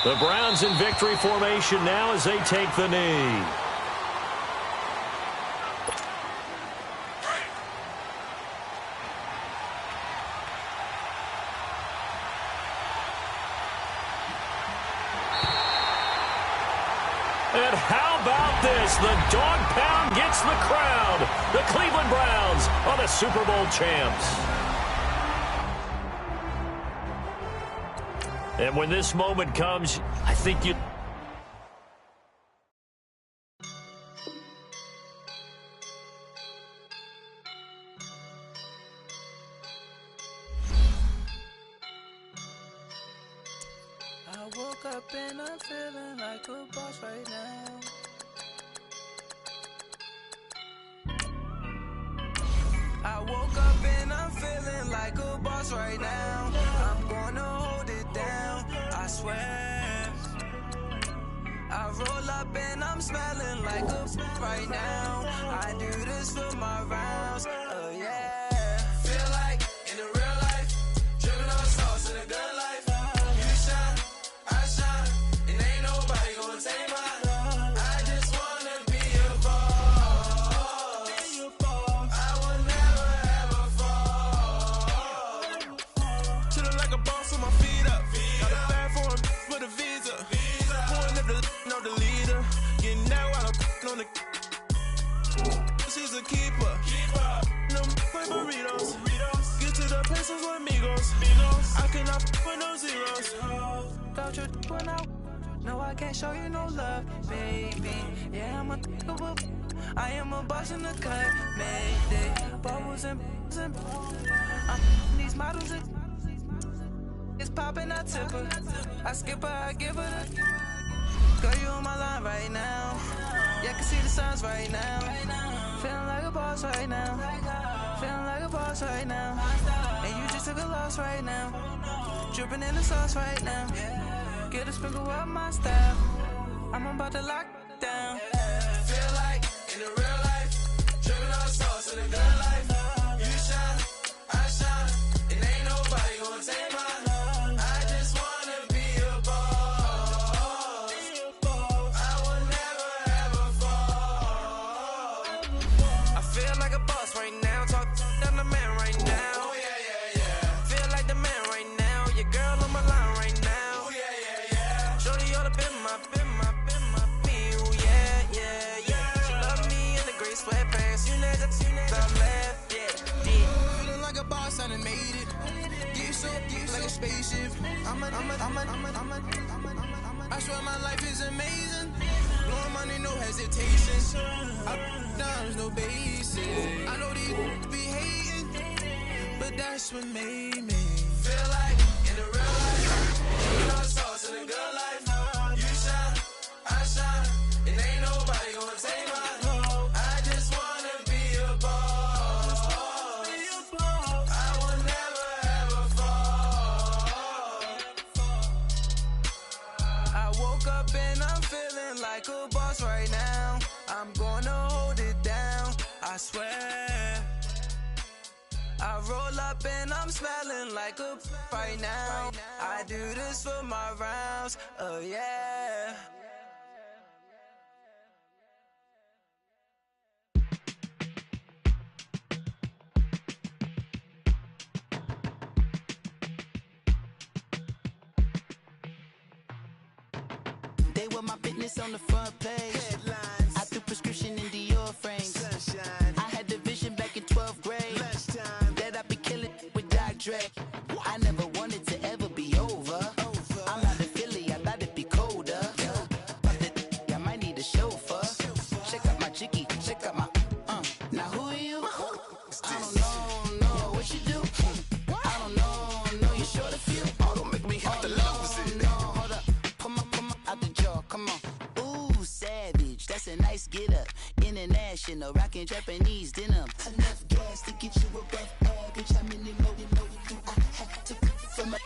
The Browns in victory formation now as they take the knee. And how about this? The dog pound gets the crowd. The Cleveland Browns are the Super Bowl champs. And when this moment comes, I think you... I woke up and I'm feeling like a boss right now. I woke up and I'm feeling like a boss right now. I'm gonna hold it down, I swear. I roll up and I'm smelling like a right now. I do this for my rounds, oh yeah. Feel like in the real life, dripping on sauce in a good life. You shine, I shine, and ain't nobody gonna take mine. I just wanna be a boss. I will never ever fall. Chillin' like a boss with my feet up. Got a bag for a visa. Pulling up know the leader. Getting out while I'm on the. She's a keeper. No play burritos. Get to the pesos with amigos. I cannot with no zeros. Doubt your when out. No, I can't show you no love, baby. Yeah, I'm a I am a boss in the cut. Mayday. Bubbles and these models. It's popping, I tip her. I skip her, I give her the. Girl, you on my line right now. Yeah, I can see the signs right now. Feeling like a boss right now. Feeling like a boss right now. And you just took a loss right now. Dripping in the sauce right now. Get a sprinkle up my style. I'm about to lock down. Feel like in the real life, dripping on sauce in a good life. You shine, I shine, and ain't nobody gonna take mine. I just wanna be a boss. I will never ever fall. I feel like a boss right now. Talk down the man right now. Oh yeah, yeah, yeah. Feel like the man right now. Your girl on my line right now. Oh yeah, yeah, yeah. Shorty oughta been my. Ooh, yeah, yeah, yeah. She love me in the gray sweatpants. You never top left, yeah. Feeling like a boss, I done made it. Get so like a spaceship. I swear my life is amazing. Blowing money, no hesitation. Up, downs, no basic. I know these be hating, but that's what made me feel like in the real life. You know, sauce in the good life. up and I'm feeling like a boss right now. I'm gonna hold it down, I swear. I roll up and I'm smelling like a right now. I do this for my rounds, oh yeah. They were my business on the front page. Headlines. I threw prescription in Dior frames. Sunshine. I had the vision back in 12th grade. Lunchtime. That I'd be killing with Dr. Dre. I never wanted to ever be over. I'm not a Philly, I thought it'd be colder. I might need a chauffeur. Check out my chicky, check out my Now who are you? I don't know what you do. I don't know you short a few. Oh, don't make me have to lose it. No, hold up. Come on, out the jaw, come on. Ooh, savage, that's a nice get up. International, rockin' Japanese denim. Enough gas to get you above average. How many more do I have to from my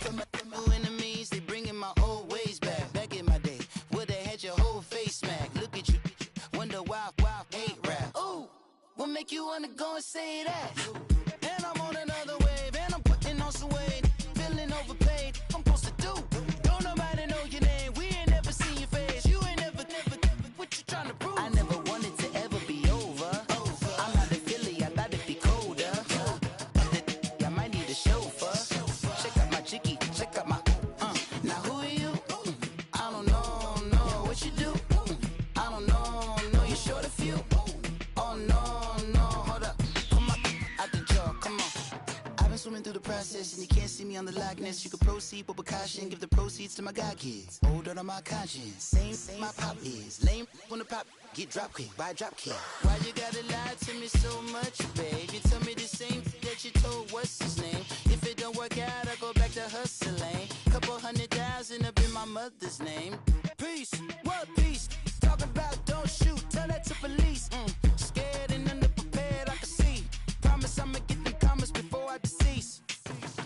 enemies? They bringing my old ways back. Back in my day, would've had your whole face smacked. Look at you, wonder why hate rap. Ooh, what make you wanna go and say that? And I'm on another wave, and I'm putting on some weight. Feeling overpaid, I'm supposed to do. Don't nobody know your name, we ain't never seen your face. You ain't never, what you trying to prove? I never wanted to ever be over. I'm not a Philly, I thought it'd be colder. I might need a chauffeur. Check out my chicky, check out my Now who are you? I don't know what you do. I don't know you're short a few. Oh no, hold up. Come on, out the jaw, come on. I've been swimming through the process and you can't see me on the Loch Ness. You can proceed with precaution, give the proceeds to my god kids. Hold on my conscience, same my pop is. Lame when the pop get drop quick, buy drop kick. Why you gotta lie to me so much, babe? You tell me the same that you told what's his name. If it don't work out, I go back to hustling. Couple 100,000 up in my mother's name. Peace, what peace? Talk about don't shoot, tell that to police. Scared and underprepared, I can see. Promise I'ma get them comments before I decease.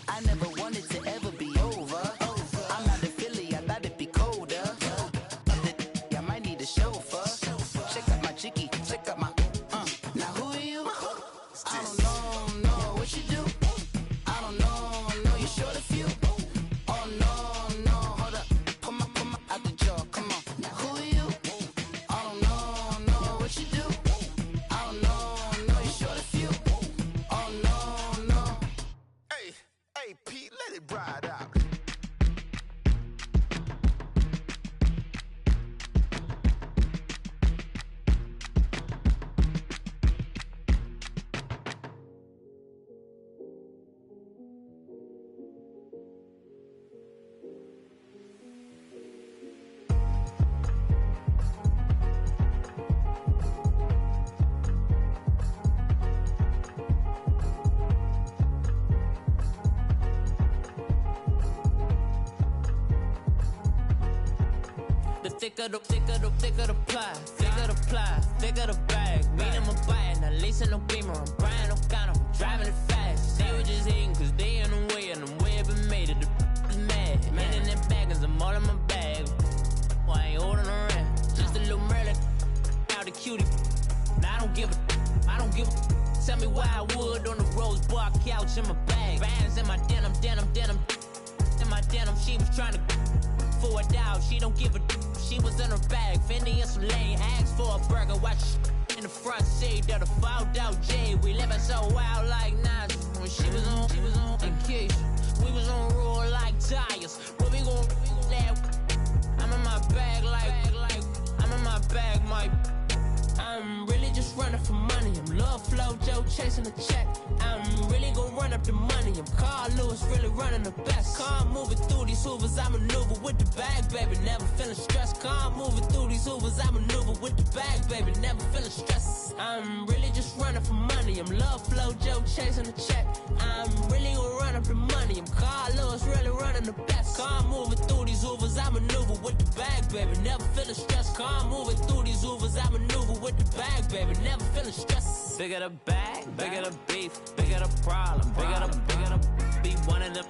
I never wanted to ever be over. I'm not a Philly, I thought it'd be colder. I might need a chauffeur. Check out my chicky, check out my Now who are you? I don't know what you do. I don't know you're short a few. Oh no, hold up. Come on, out the jaw, come on. Now who are you? I don't know what you do. I don't know you're short a few. Oh no. Hey, Pete, let it ride out. Thicker the ply, thicker the bag. Mean I'm a buyer, not leasing no beamer. I'm Brian O'Connor, I'm driving it fast. They were just hating cause they in the way, and the way I've been made it, the is mad. Man in that bag, cause I'm all in my bag. Well, I ain't holding around, just a little Merlin, out the cutie. Now I don't give a, tell me why I would on the rose bar couch in my bag. Bands in my denim. In my denim, she was trying to for a doubt, she don't give a she was in her bag, Fendi and some lane, asked for a burger, watch in the front seat of the fouled out J. We living so wild like Nas. When she was on vacation, we was on roll like tires. Where we gon' that? I'm in my bag like I'm in my bag, my. I'm really just running for money. I'm Love Flow Joe chasing the check. I'm really gon' run up the money. I'm Carl Lewis, really running the best. Car moving through these hoovers, I maneuver with the bag, baby. Never feeling stressed. Car moving through these hoovers, I maneuver with the bag, baby. Never feeling stressed. I'm really just running for money. I'm Love Flow Joe chasing the check. I'm really gon' run up the money. I'm Carl Lewis, really running the best. Car moving through these hoovers, I maneuver with the bag, baby. Never feeling stressed. Car moving through these hoovers, I maneuver with the bag, baby, never feeling stressed. Bigger the bag, bigger the beef, bigger the problem, bigger the be one of the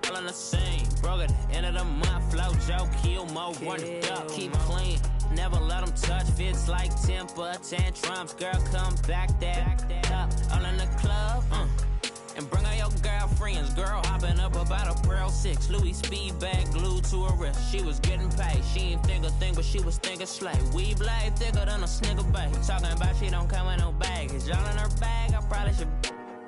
all on the scene. Broke at the end of the month, flow Joe, kill more, run it up, keep clean. Never let them touch, fits like temper tantrums. Girl, come back that up, all in the club, and bring out your girlfriends. Girl hopping up about a Pearl 6 Louis speed bag glued to her wrist. She was getting paid, she ain't think a thing, but she was thinking slay. We blade thicker than a snigger bag. Talking about she don't come with no baggage. All in her bag, I probably should.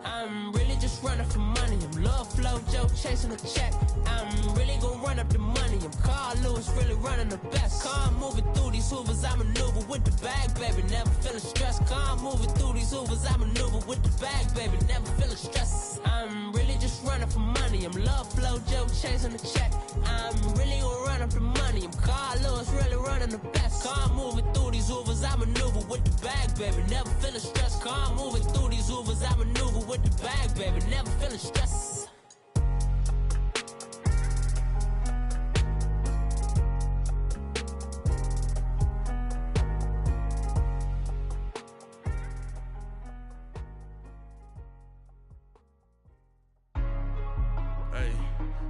I'm really just running for money. I'm love flow Joe chasing a check. I'm really gonna run up the money. I'm Carl Lewis, really running the best. Car moving through these hoovers, I maneuver with the bag, baby, never feeling stressed. Car moving through these hoovers, I maneuver with the bag, baby, never feeling stressed. I'm really just running for money. I'm love flow Joe chasing the check. I'm really gonna run up the money. I'm Carl Lewis, really running the best. Car moving through these hoovers, I maneuver with the bag, baby, never feeling stressed. Car moving through these hoovers, I maneuver with the bag, baby, never feeling stressed.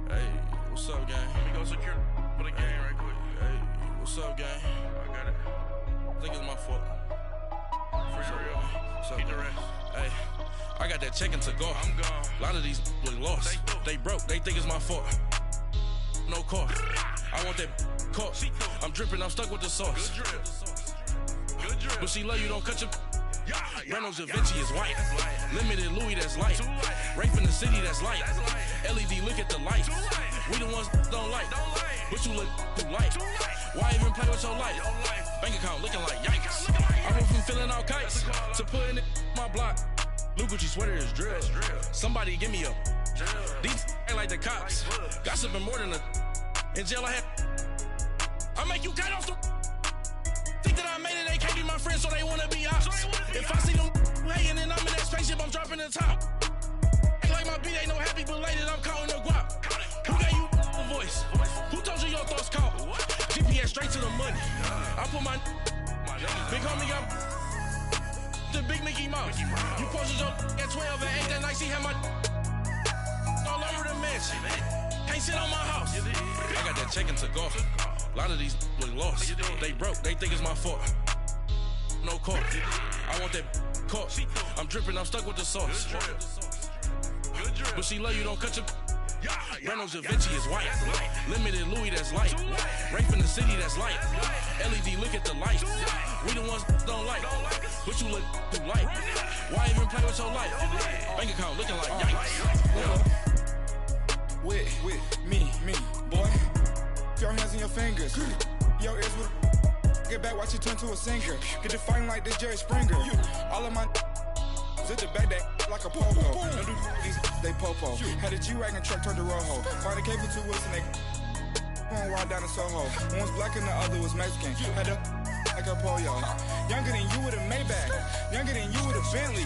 Hey, what's up, gang? Let me go secure for the game right quick. Hey, what's up, gang? I got it. I think it's my fault. For real. Keep the rest. Hey, I got that check-in to go. I'm gone. A lot of these look lost. They broke. They think it's my fault. No car. I want that caught. I'm dripping. I'm stuck with the sauce. Good drip. But she love you. Don't cut your. Reynolds Da Vinci is white. Limited Louis, that's light. Rape in the city, that's light. LED, look at the lights. We the ones don't like. But you look too light. Why even play with your life? Bank account looking like yikes. I went from filling out kites to putting it in my block. Blue Gucci sweater is drill. Somebody give me a. These ain't like the cops. Gossiping more than a. In jail I had. I make you cut off the. Think that I made it, they can't be my friends, so they wanna be ops. If I see them hanging and I'm in that spaceship, I'm dropping the top. Ain't like my beat ain't no happy, but later I'm counting the guap. Who gave you a voice? Who told you your thoughts count? GPS straight to the money. I put my big homie got the big Mickey Mouse. You posted your at 12 and 8 that night, she had my all over the mansion. Can't sit on my house. I got that check-in to go. A lot of these look lost. They broke. They think it's my fault. No car. I want that caught. I'm dripping. I'm stuck with the sauce. But she love you. Don't cut your. Reynolds Da Vinci is white. Limited Louis, that's light. Rape in the city, that's light. LED, look at the lights. We the ones don't like. But you look too light. Why even play with your life? Bank account looking like yikes. With me, boy. Your hands and your fingers. Your ears with get back, watch you turn to a singer. Get the fighting like this Jerry Springer. All of my at the back that like a popo. Don't do these they popo. Had a G-Wagon truck turned to Rojo. Find a cable 2 wheels and they going wild down in Soho. One was black and the other was Mexican. Had a like a pollo. Younger than you with a Maybach. Younger than you with a Bentley.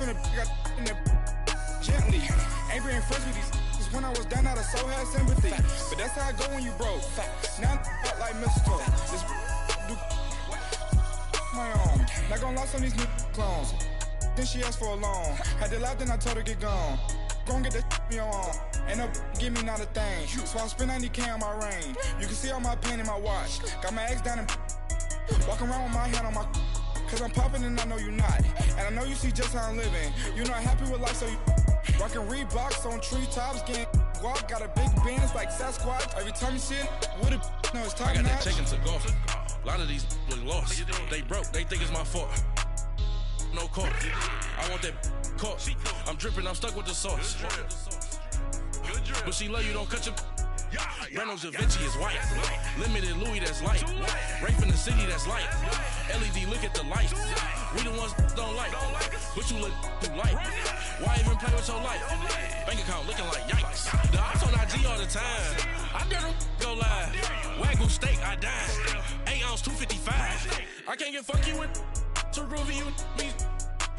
From the got in the gently. Ain't being friends with these. When I was down, I so had sympathy. But that's how I go when you broke. Now I'm like mistletoe. This do my own. Not gonna lie on these new clones. Then she asked for a loan. Had to laugh, then I told her get gone. Gon' get that me on. Ain't no give me not a thing. So I spend 90K on my range. You can see all my pain in my watch. Got my ex down and walking around with my hand on my. Cause I'm popping and I know you not. And I know you see just how I'm living. You're not happy with life, so you. Rockin' Reeboks on treetops, getting guap, got a big Benz like Sasquatch. Every time you see it, with a no, it's time. I got that check-in to go. A lot of these look lost. They broke, they think it's my fault. No car. I want that caught. I'm dripping, I'm stuck with the sauce. But she love you, don't cut your. Reynolds Da Vinci is white. Limited Louis, that's light. Rape in the city, that's light. LED, look at the lights. We the ones don't like. But you look too light. Why even play with your life? Bank account looking like yikes. The ops on IG all the time. I dare them go live. Wagyu steak, I dine. 8 ounce, 255. I can't get funky with too groovy you me.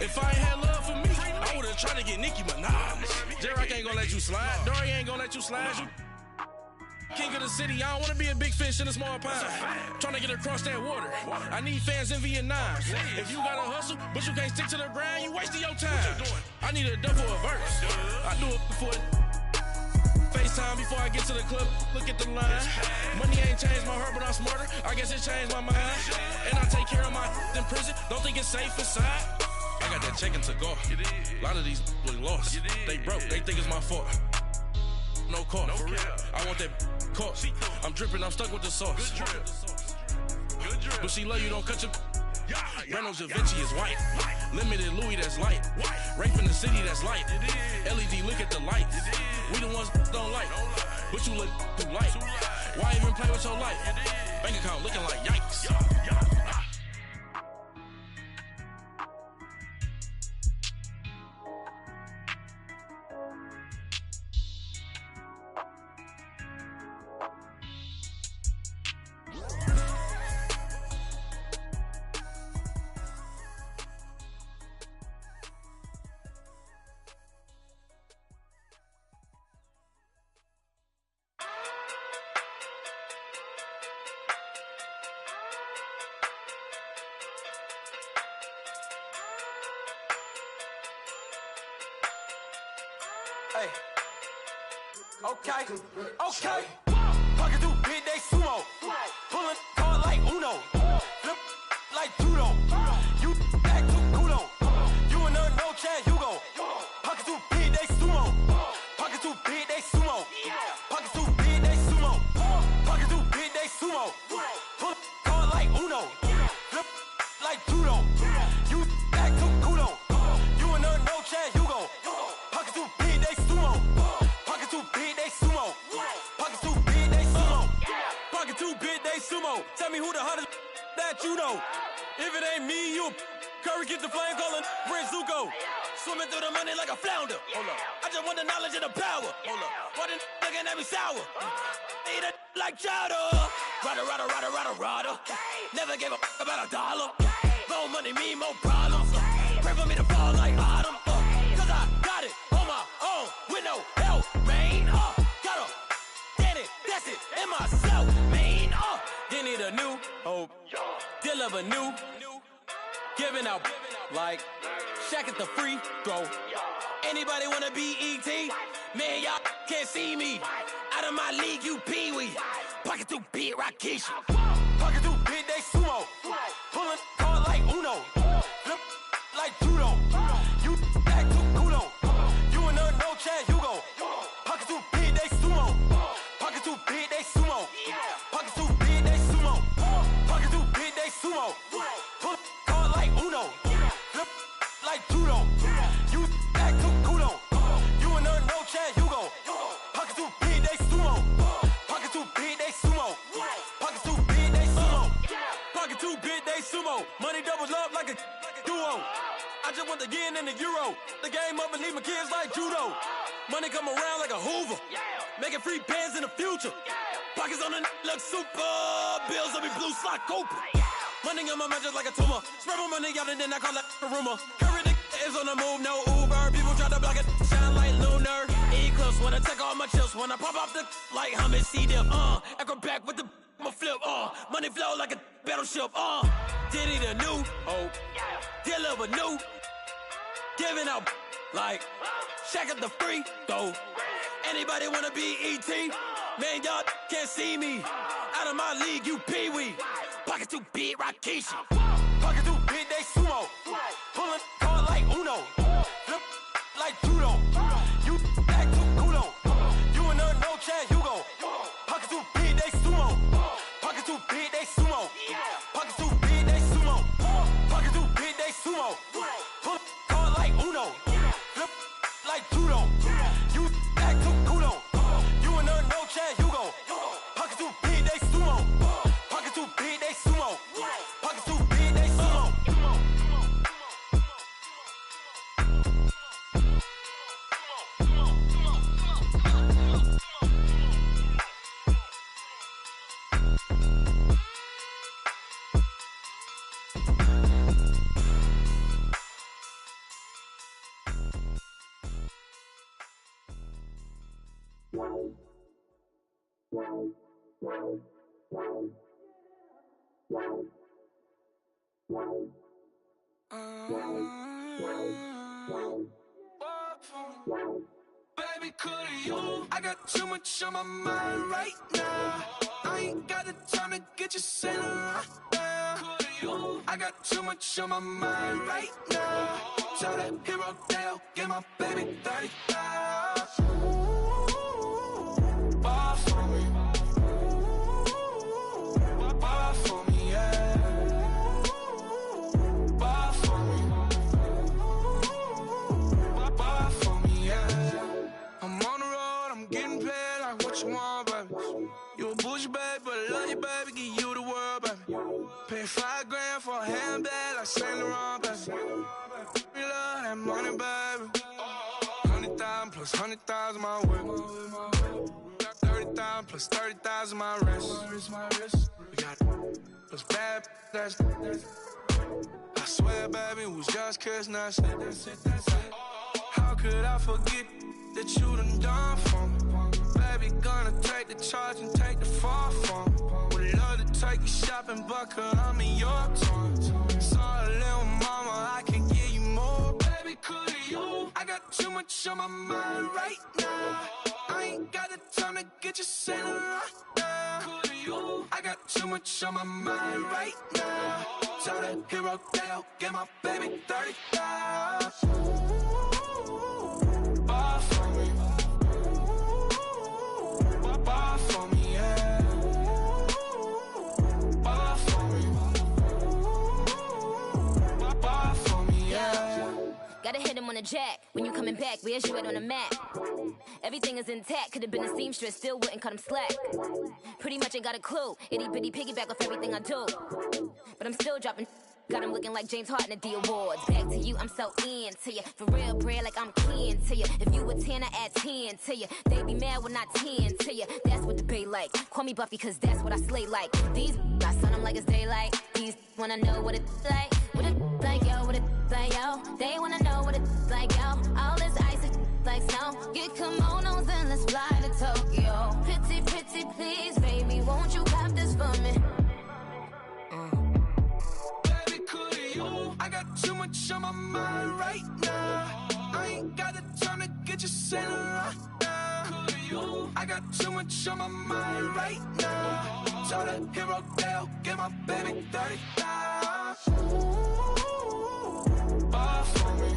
If I ain't had love for me, I would've tried to get Nicki Minaj. J-Rock ain't gonna let you slide. Dory ain't gonna let you slide. King of the city, I don't want to be a big fish in a small pond. Trying to get across that water. I need fans in Vietnam. If you got to hustle, but you can't stick to the grind, you wasting your time. I need a double a verse. I do it for FaceTime before I get to the club. Look at the line. Money ain't changed my heart, but I'm smarter. I guess it changed my mind. And I take care of my in prison. Don't think it's safe inside. I got that check-in to go. A lot of these was lost. They broke. They think it's my fault. No call, for real. I want that caught. I'm dripping, I'm stuck with the sauce. Good drip. But she love you, don't cut your. Breno Javinci is white. Limited Louis, that's light. Rape in the city, that's light. LED, look at the lights. We the ones don't like. But you look too light. Why even play with your life? Bank account looking like yikes. Hey. Okay. Pocket through big day sumo. Pulling hard like Uno. Flip like judo. You back to kudo. You and her no chance, you go. Pocket through big day sumo. Pocket through big day sumo. Pocket through big day sumo. Pocket through big day sumo. Pull hard like Uno. Flip like judo. You back to kudo. You and her no chance, you go. Pocket through big day sumo. Pocket too big, they sumo. Pocket too big, they sumo. Pocket too big, they sumo. Tell me who the hottest that you know. If it ain't me, you Curry get the flame calling Prince Zuko. Swimming through the money like a flounder. Hold up. I just want the knowledge and the power. Hold up. Why the looking at me sour? Eat it like chowder. Rada. Never gave a about $1. More money, me, more problems. Pray for me to fall like autumn. Cause I got it on my own with no help, man. Gotta get it, that's it, in myself, man. Didn't need a new hope, deal of a new, giving out like Shaq at the free throw. Anybody wanna be ET? Man, y'all can't see me. Out of my league, you pee-wee. Pocket too big, Rakishi. Pocket too big, they sumo. Pulling hard like Uno. Flip like judo. You back to kudo. You and her no chance, you go. Pocket too big, they sumo. Pocket too big, they sumo. Pocket too big, they sumo. Pocket too big, they sumo. Pull hard like Uno. Flip like judo. You back to kudo. You and her no chance, you go. Pocket too big, they sumo. Pocket too big, they sumo. Pocket too big, they sumo. Pocket too big, they sumo. Money doubles up like a duo. I just want the yen and the euro. The game up and leave my kids like judo. Money come around like a Hoover. Making free bands in the future. Pockets on the look super. Bills on me blue slot Cooper. Money on my mind just like a tumor. Spread my money out and then I call that a rumor. Curry the is on the move, no Uber. People try to block it, shine like lunar. Eclipse wanna take all my chips. When I pop off the like hummus, see them. Acrobat with the I'ma flip. Money flow like a battleship. Diddy the new hope. Deal of a new. Giving out like Shaq at the free throw. Anybody wanna be ET? Man, y'all can't see me. Out of my league, you pee-wee. Pocket too big, Rakishi. Pocket too big, they sumo. Pulling hard like Uno. Flip like judo. You back to kudo. You and her no chance, you go. Pocket too big, they sumo. Pocket too big, they sumo. Pocket too big, they sumo. Pocket too big, they sumo. Pull hard like Uno. Flip like judo. You back to kudo. You and her no chance, you go. Pocket too big, they sumo. Pocket too big, they sumo. Pocket too big, they sumo. Baby, could you? I got too much on my mind right now. I ain't got the time to get you sailing right now. Could you? I got too much on my mind right now. Tell that hero Dale, get my baby 30,000. Ball for me. Ball for me, yeah. Ball for me. Ball for me, yeah. I'm on the road, I'm getting paid like what you want, baby. You a bougie, baby, but I love you, baby, give you the world, baby. Pay $5 grand for a handbag like Saint Laurent, baby. We love that money, baby. 100,000 plus 100,000 my whip. 30,000 plus 30,000 my wrist. We got plus bad, that's I swear, baby, it was just kiss, that's it. How could I forget that you done for me? Baby, gonna take the charge and take the fall from me. Would love to take you shopping, but I'm in your town. Sorry, little mama, I can give you more. Baby, could you? I got too much on my mind right now. I ain't got the time to get you sailing right now. Could you? I got too much on my mind right now. Tell that hero Dale, get my baby 30,000. Ball for me. Ball for me, yeah. Ball for me. Ball for me, yeah. Gotta hit him on the jack. When you coming back, where's you at on the map? Everything is intact. Could've been a seamstress, still wouldn't cut him slack. Pretty much ain't got a clue. Itty bitty piggyback off everything I do. But I'm still dropping. Got him looking like James Harden at the awards. Back to you, I'm so into you. For real, bread, like I'm keen to you. If you a 10, I add 10 to you. They be mad when I 10 to you. That's what the bay like. Call me Buffy, cause that's what I slay like. These I sun them like it's daylight. These wanna know what it's like. What it like, yo, what it like, yo. They wanna know what it's like, yo. All this ice is like snow. Get kimonos and let's fly to Tokyo. Pretty, pretty, please, baby, won't you cop this for me? I got too much on my mind right now. I ain't got the time to get you sailing right now. I got too much on my mind right now. Tell that hero Dale, get my baby 30,000. Ball for me.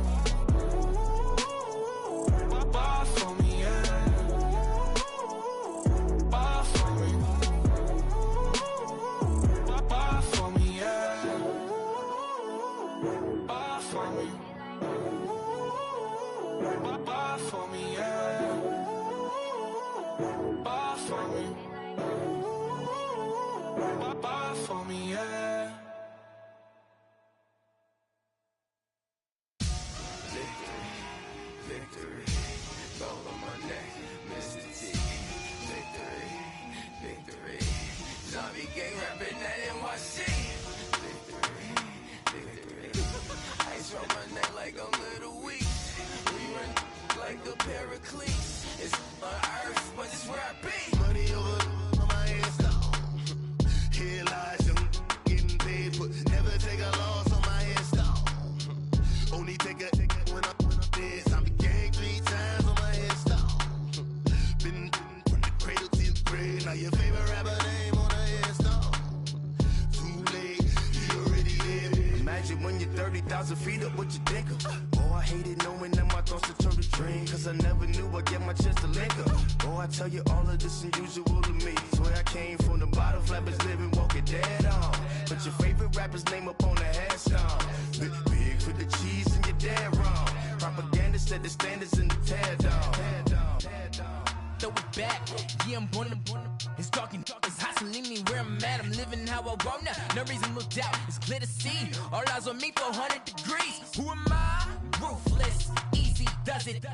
Ball for me, yeah. Ball for me. Ball for me, yeah. Ball for me. Ball for me, yeah. Ball for me. Ball for me, yeah. Victory, gold on my neck, Mr. T. Victory, zombie gang rapping at NYC. Victory, ice on my neck like I'm Little Weak. We run like the Paracletes. It's on earth, but it's where I be. Money over on my headstone. Here lies young getting paid, but never take a loss on my headstone. Only take a when I'm dead. Zombie gang 3 times on my headstone. Been from the cradle to the grave. Now your favorite rapper name on a headstone. Too late, he already dead. Imagine when you're 30,000 feet up, what you think of? Oh, I hated knowing that my thoughts would turn to dream. Cause I never knew I'd get my chance to link up. Oh, I tell you all of this unusual to me. Swear I came from the bottom, flappers living, walking dead on. But your favorite rapper's name up on the headstone. Big for the cheese and you're dead wrong. Propaganda set the standards in the tear down. Throw it back, yeah, I'm born to. It's dark, it's hot, so leave me where I'm at. I'm living how I want now, no reason to doubt. It's clear to see, all eyes on me, 400 degrees. Who am I? Ruthless, easy does it.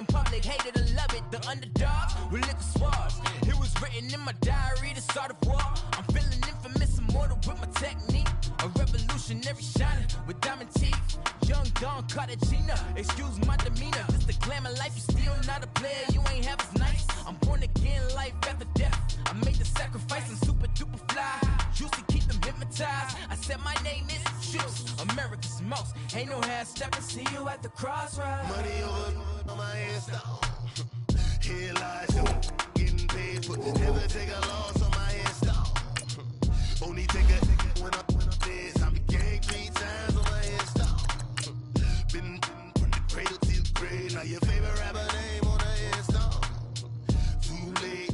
In public, hated or love it. The underdogs with liquor swabs. It was written in my diary, the start of war. I'm feeling infamous, immortal with my technique. A revolutionary shining with diamond teeth. Young Don Cartagena, excuse my demeanor. This the glamour life, you still not a player, you ain't half as nice. I'm born again, life after death. I made the sacrifice, I'm super duper fly. Juicy, keep them hypnotized. I said my name is Juice, America's most. Ain't no half stepping, see you at the crossroads. Money over on my install. Headlines, getting paid, but never take a loss on my install. Only take a when I'm dead. I'm gang 3 times on my install. Been from the cradle to the grave. Now your favorite rapper name on the install. Too late.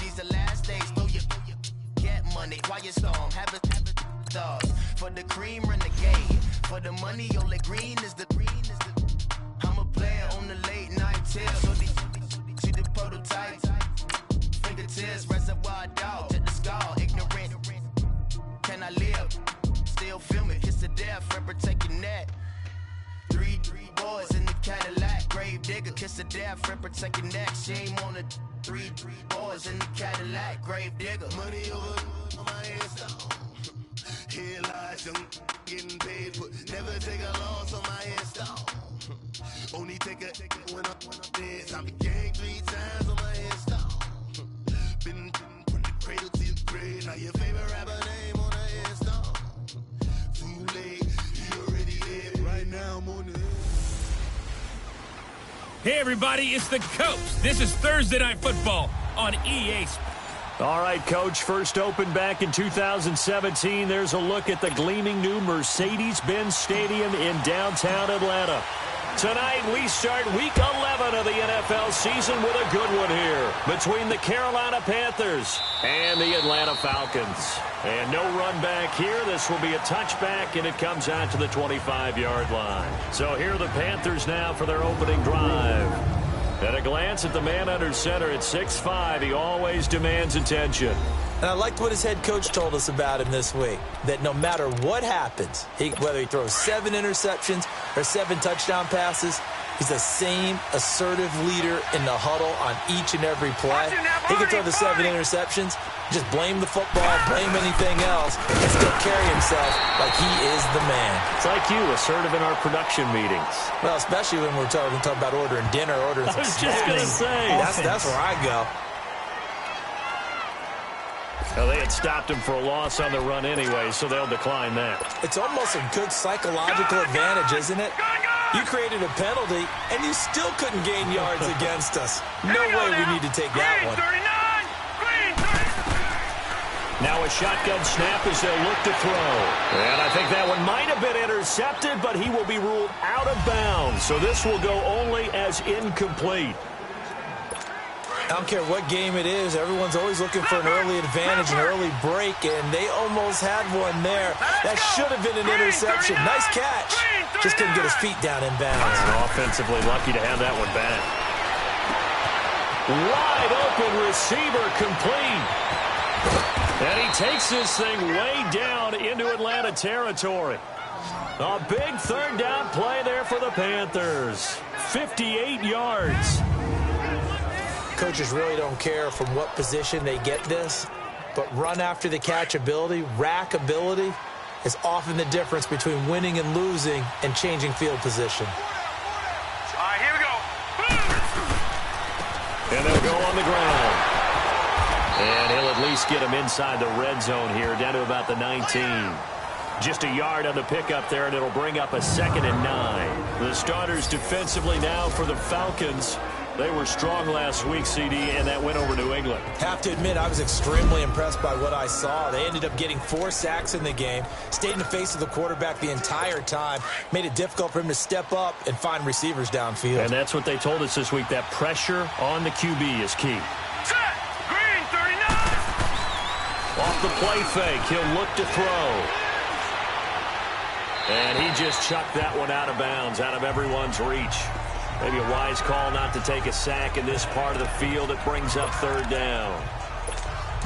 These the last days, throw your get money, quiet storm, have a stars. For the cream, renegade. For the money, only green is the I'm a player on the late night till. So these see the prototype. Fingertips, reservoir dog, to the skull, ignorant. Can I live? Still film it, kiss to death, friend, protect your neck. Three boys in the Cadillac, grave digger, kiss to death, friend, protect your neck. Shame on the three boys in the Cadillac, grave digger. Money over on my install. Headlines, getting paid, but never take a loss on my install. Only take a when I'm dead. I'm gang 3 times on my install. Been from the cradle to the grave. Now your favorite rapper name on the install. Too late, you already dead. Right now I'm on the Hey, everybody, it's the Coach. This is Thursday Night Football on EA Sports. All right, Coach, first opened back in 2017. There's a look at the gleaming new Mercedes-Benz Stadium in downtown Atlanta. Tonight, we start Week 11 of the NFL season with a good one here between the Carolina Panthers and the Atlanta Falcons. And no run back here. This will be a touchback, and it comes out to the 25-yard line. So here are the Panthers now for their opening drive. At a glance at the man under center at 6'5", he always demands attention. And I liked what his head coach told us about him this week, that no matter what happens, whether he throws 7 interceptions or 7 touchdown passes, he's the same assertive leader in the huddle on each and every play. He can throw the 7 interceptions, just blame the football, blame anything else, and still carry himself like he is the man. It's like you, assertive in our production meetings. Well, especially when we're talking about ordering dinner, ordering some I was just going to say. That's where I go. Well, they had stopped him for a loss on the run anyway, so they'll decline that. It's almost a good psychological advantage, isn't it? You created a penalty, and you still couldn't gain yards against us. No way we need to take that one. Now a shotgun snap as they'll look to throw. And I think that one might have been intercepted, but he will be ruled out of bounds. So this will go only as incomplete. I don't care what game it is. Everyone's always looking for an early advantage, an early break, and they almost had one there. That should have been an interception. Nice catch. Just couldn't get his feet down in bounds. And offensively lucky to have that one back. Wide open receiver complete. And he takes this thing way down into Atlanta territory. A big third down play there for the Panthers. 58 yards. Coaches really don't care from what position they get this, but run after the catch ability, rack ability, is often the difference between winning and losing and changing field position. All right, here we go. And they'll go on the ground. And he'll at least get him inside the red zone here, down to about the 19. Just a yard on the pickup there, and it'll bring up a 2nd and 9. The starters defensively now for the Falcons. They were strong last week, CD, and that went over New England. Have to admit, I was extremely impressed by what I saw. They ended up getting 4 sacks in the game, stayed in the face of the quarterback the entire time, made it difficult for him to step up and find receivers downfield. And that's what they told us this week, that pressure on the QB is key. Set. Green, 39. Off the play fake, he'll look to throw. And he just chucked that one out of bounds, out of everyone's reach. Maybe a wise call not to take a sack in this part of the field. It brings up 3rd down.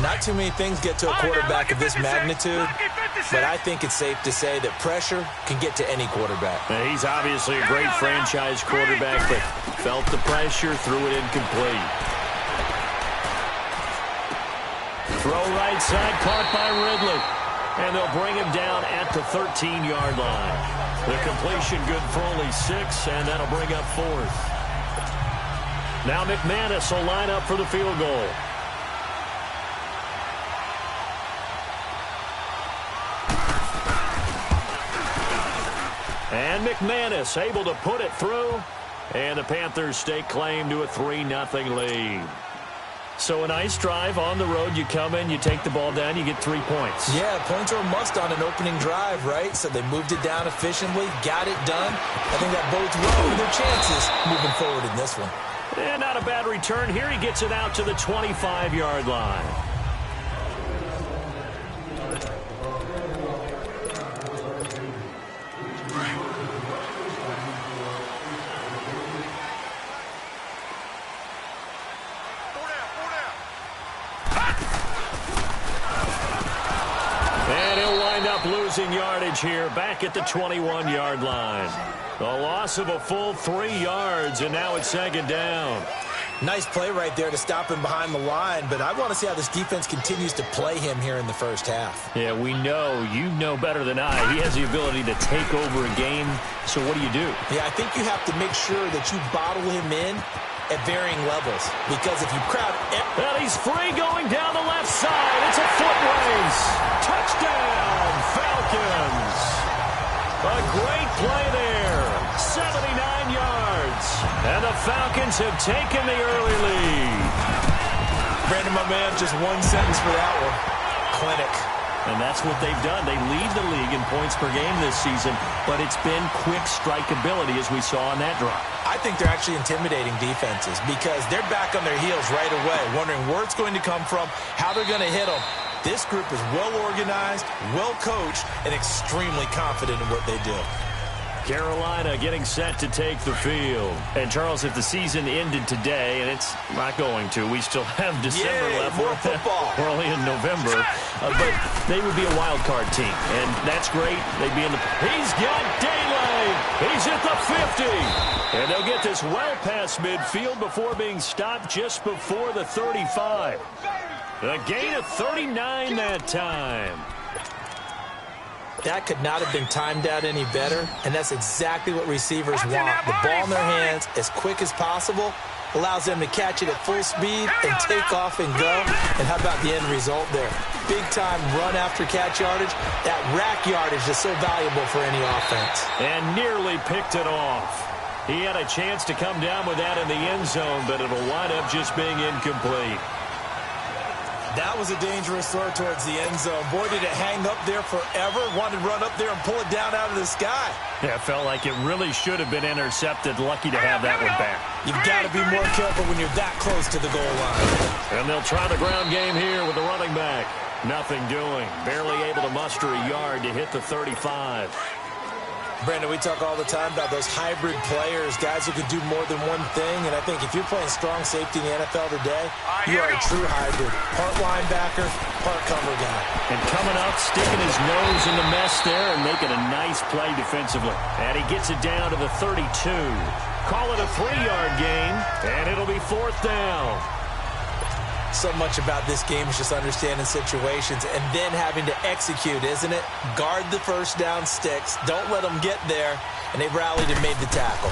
Not too many things get to a quarterback of this magnitude, but I think it's safe to say that pressure can get to any quarterback. Now, he's obviously a great franchise quarterback, but felt the pressure, threw it incomplete. Throw right side, caught by Ridley. And they'll bring him down at the 13-yard line. The completion good for only 6, and that'll bring up 4th. Now McManus will line up for the field goal. And McManus able to put it through. And the Panthers stake claim to a 3-0 lead. So a nice drive on the road. You come in, you take the ball down, you get 3 points. Yeah, points are a must on an opening drive, right? So they moved it down efficiently, got it done. I think that bodes well for their chances moving forward in this one. And not a bad return here. He gets it out to the 25-yard line. Losing yardage here back at the 21-yard line. The loss of a full 3 yards, and now it's 2nd down. Nice play right there to stop him behind the line, but I want to see how this defense continues to play him here in the first half. Yeah, we know, you know better than I, he has the ability to take over a game, so what do you do? Yeah, I think you have to make sure that you bottle him in at varying levels, because if you crowd... And he's free going down the left side. It's a foot race. Touchdown, Falcons. A great play there. 79 yards. And the Falcons have taken the early lead. Brandon, my man, just one sentence for that one. Clinic. And that's what they've done. They lead the league in points per game this season, but it's been quick strikeability as we saw on that drive. I think they're actually intimidating defenses because they're back on their heels right away, wondering where it's going to come from, how they're going to hit them. This group is well organized, well coached, and extremely confident in what they do. Carolina getting set to take the field. And, Charles, if the season ended today, and it's not going to, we still have December left. More football. We're only in November. But they would be a wild card team, and that's great. They'd be in the... He's got daylight. He's at the 50. And they'll get this well past midfield before being stopped just before the 35. A gain of 39 that time. That could not have been timed out any better, and that's exactly what receivers want. The ball in their hands as quick as possible allows them to catch it at full speed and take off and go. And how about the end result there? Big-time run after catch yardage. That rack yardage is so valuable for any offense. And nearly picked it off. He had a chance to come down with that in the end zone, but it'll wind up just being incomplete. That was a dangerous throw towards the end zone. Boy, did it hang up there forever. Wanted to run up there and pull it down out of the sky. Yeah, it felt like it really should have been intercepted. Lucky to have that one back. You've got to be more careful when you're that close to the goal line. And they'll try the ground game here with the running back. Nothing doing. Barely able to muster a yard to hit the 35. Brandon, we talk all the time about those hybrid players, guys who can do more than one thing. And I think if you're playing strong safety in the NFL today, you are a true hybrid. Part linebacker, part cover guy. And coming up, sticking his nose in the mess there and making a nice play defensively. And he gets it down to the 32. Call it a 3-yard gain, and it'll be 4th down. So much about this game is just understanding situations and then having to execute, isn't it? Guard the first down sticks. Don't let them get there. And they rallied and made the tackle.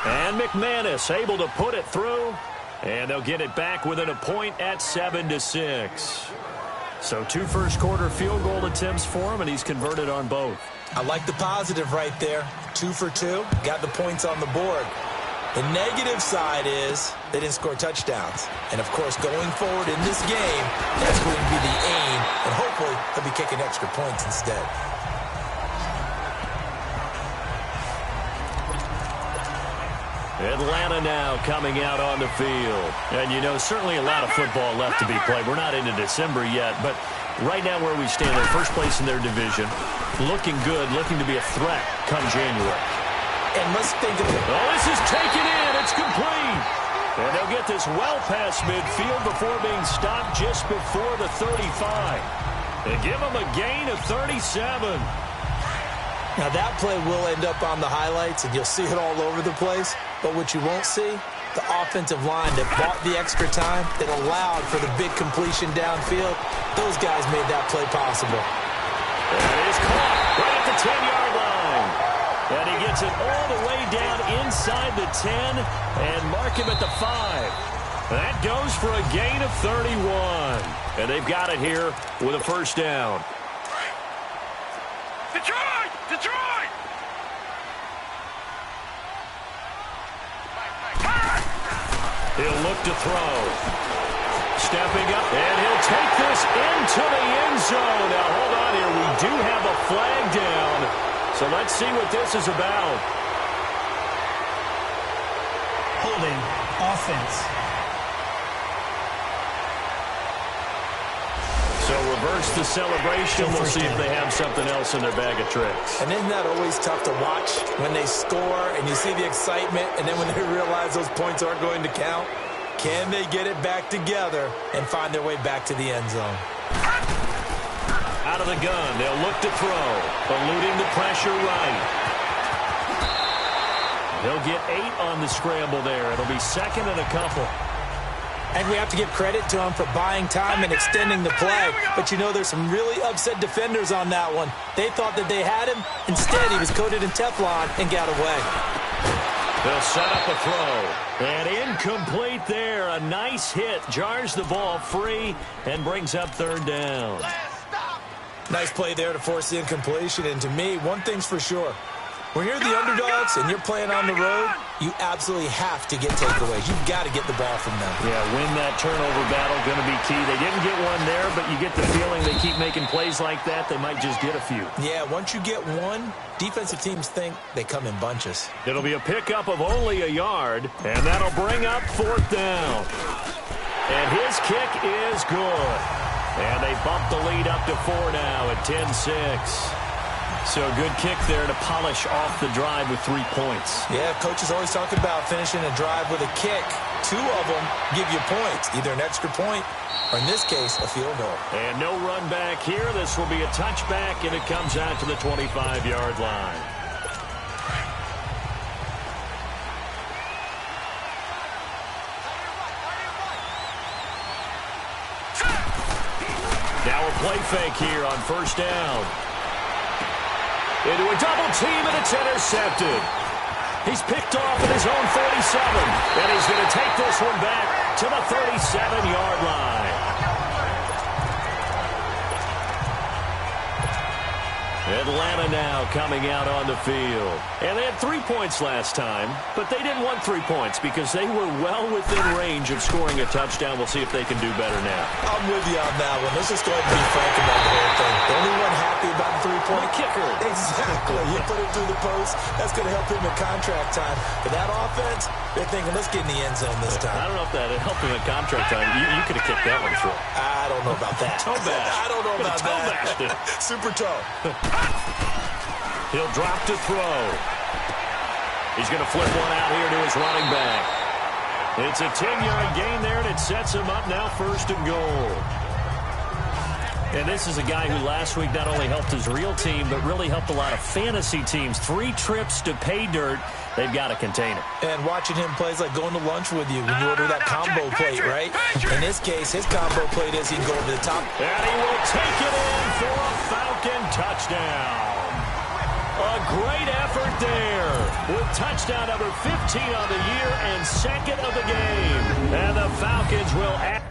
And McManus able to put it through. And they'll get it back within a point at 7-6. So 2 first-quarter field goal attempts for him, and he's converted on both. I like the positive right there. 2 for 2. Got the points on the board. The negative side is they didn't score touchdowns. And, of course, going forward in this game, that's going to be the aim. And hopefully they'll be kicking extra points instead. Atlanta now coming out on the field. And, you know, certainly a lot of football left to be played. We're not into December yet, but right now where we stand, they're first place in their division. Looking good, looking to be a threat come January. And let's think of it. Oh, this is taken in. It's complete. And they'll get this well past midfield before being stopped just before the 35. They give them a gain of 37. Now, that play will end up on the highlights, and you'll see it all over the place. But what you won't see The offensive line that bought the extra time, that allowed for the big completion downfield, those guys made that play possible. That is caught right at the 10-yard line. And he gets it all the way down inside the 10 and mark him at the 5. That goes for a gain of 31. And they've got it here with a first down. Detroit! Detroit! He'll look to throw. Stepping up, and he'll take this into the end zone. Now, hold on here. We do have a flag down. So let's see what this is about. Holding offense. So reverse the celebration. We'll see if they have something else in their bag of tricks. And isn't that always tough to watch when they score and you see the excitement, and then when they realize those points aren't going to count? Can they get it back together and find their way back to the end zone? Out of the gun, they'll look to throw, eluding the pressure right. They'll get 8 on the scramble there. It'll be second and a couple. And we have to give credit to him for buying time and extending the play. But, you know, there's some really upset defenders on that one. They thought that they had him. Instead, he was coated in Teflon and got away. They'll set up a throw. And incomplete there. A nice hit. Jars the ball free and brings up third down. Nice play there to force the incompletion. And to me, one thing's for sure. When you're the underdogs and you're playing on the road, you absolutely have to get takeaways. You've got to get the ball from them. Yeah, win that turnover battle, going to be key. They didn't get one there, but you get the feeling they keep making plays like that, they might just get a few. Yeah, once you get one, defensive teams think they come in bunches. It'll be a pickup of only a yard, and that'll bring up fourth down. And his kick is good. And they bump the lead up to 4 now at 10-6. So a good kick there to polish off the drive with 3 points. Yeah, coaches always talk about finishing a drive with a kick. 2 of them give you points, either an extra point or, in this case, a field goal. And no run back here. This will be a touchback, and it comes out to the 25-yard line. Now a play fake here on first down. Into a double team, and it's intercepted. He's picked off at his own 47, and he's going to take this one back to the 37-yard line. Atlanta now coming out on the field. And they had 3 points last time, but they didn't want 3 points because they were well within range of scoring a touchdown. We'll see if they can do better now. I'm with you on that one. Let's just go ahead and be frank about the whole thing. The only one happy about the 3-point kicker. Exactly. You put it through the post. That's going to help him in contract time. But that offense, they're thinking, let's get in the end zone this time. I don't know if that helped him in contract time. You could have kicked that one through. I don't know about that. Toe bash. I don't know about that. Super toe. He'll drop to throw. He's going to flip one out here to his running back. It's a 10-yard gain there, and it sets him up now first and goal. And this is a guy who last week not only helped his real team, but really helped a lot of fantasy teams. 3 trips to pay dirt. They've got to contain it. And watching him play is like going to lunch with you when you order that combo plate, right? In this case, his combo plate is he can go over the top. And he will take it in for a Falcon touchdown. A great effort there with touchdown number 15 on the year and second of the game. And the Falcons will add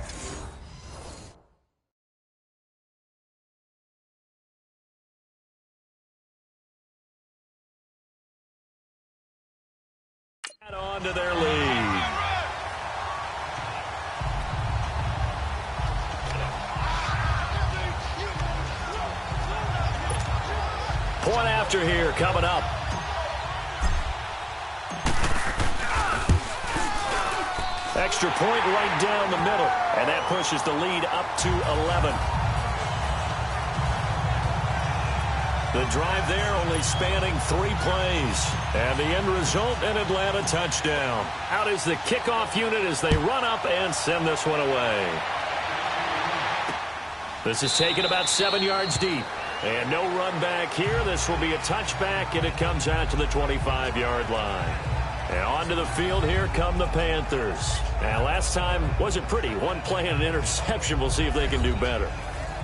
on to their lead. Point after here coming up. Extra point right down the middle, and that pushes the lead up to 11. The drive there only spanning 3 plays, and the end result, an Atlanta touchdown. Out is the kickoff unit as they run up and send this one away. This is taken about 7 yards deep. And no run back here. This will be a touchback, and it comes out to the 25-yard line. And onto the field, here come the Panthers. And last time wasn't pretty. One play and an interception. We'll see if they can do better.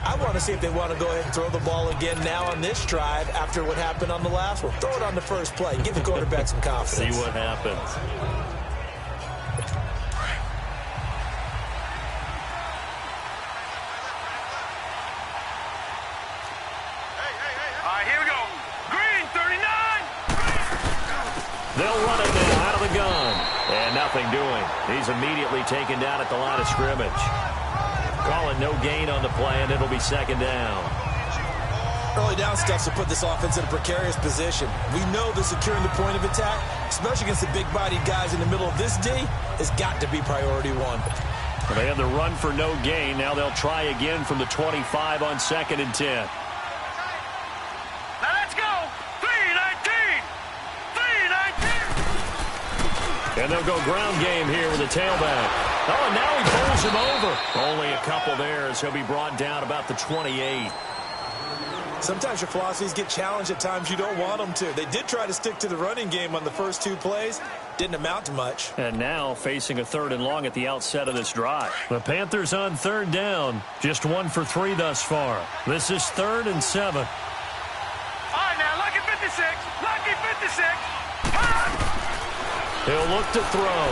I want to see if they want to go ahead and throw the ball again now on this drive after what happened on the last one. Throw it on the first play. Give the quarterback some confidence. See what happens. Here we go. Green, 39. They'll run it now out of the gun. And nothing doing. He's immediately taken down at the line of scrimmage. Calling no gain on the play, and it'll be second down. Early down stuff to put this offense in a precarious position. We know that securing the point of attack, especially against the big-bodied guys in the middle of this D, has got to be priority one. Well, they had the run for no gain. Now they'll try again from the 25 on 2nd and 10. Now let's go. 3-19. 3-19. And they'll go ground game here with a tailback. Oh, and now he pulls him over. Only a couple there as he'll be brought down about the 28. Sometimes your philosophies get challenged at times you don't want them to. They did try to stick to the running game on the first 2 plays. Didn't amount to much. And now facing a 3rd and long at the outset of this drive. The Panthers on 3rd down. Just 1 for 3 thus far. This is 3rd and 7. All right, now, lucky 56. Lucky 56. He'll look to throw.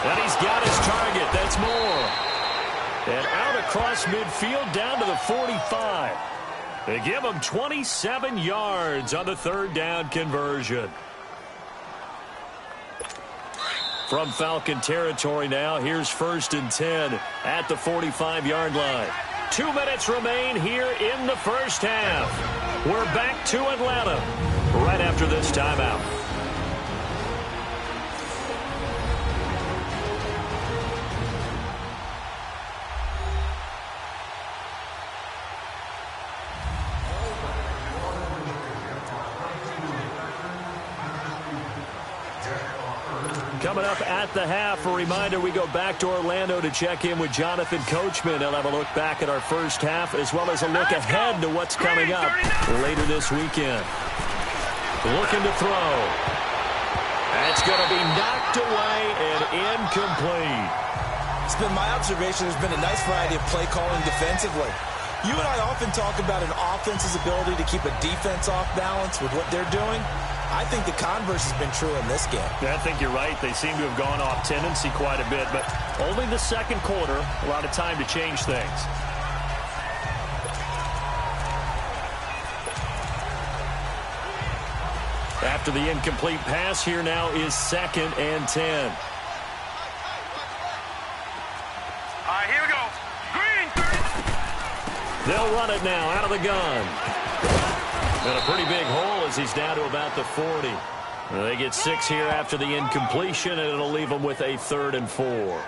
And he's got his target. That's more. And out across midfield down to the 45. They give him 27 yards on the 3rd down conversion. From Falcon territory now, here's 1st and 10 at the 45-yard line. 2 minutes remain here in the first half. We're back to Atlanta right after this timeout. Coming up at the half, a reminder, we go back to Orlando to check in with Jonathan Coachman. He'll have a look back at our first half as well as a look ahead to what's coming up later this weekend. Looking to throw. That's going to be knocked away and incomplete. It's been my observation there's been a nice variety of play calling defensively. You and I often talk about an offense's ability to keep a defense off balance with what they're doing. I think the converse has been true in this game. Yeah, I think you're right. They seem to have gone off tendency quite a bit, but only the second quarter, a lot of time to change things. After the incomplete pass, here now is 2nd and 10. All right, here we go. Green, 30. They'll run it now out of the gun. And a pretty big hole as he's down to about the 40. They get 6 here after the incompletion, and it'll leave them with a 3rd and 4.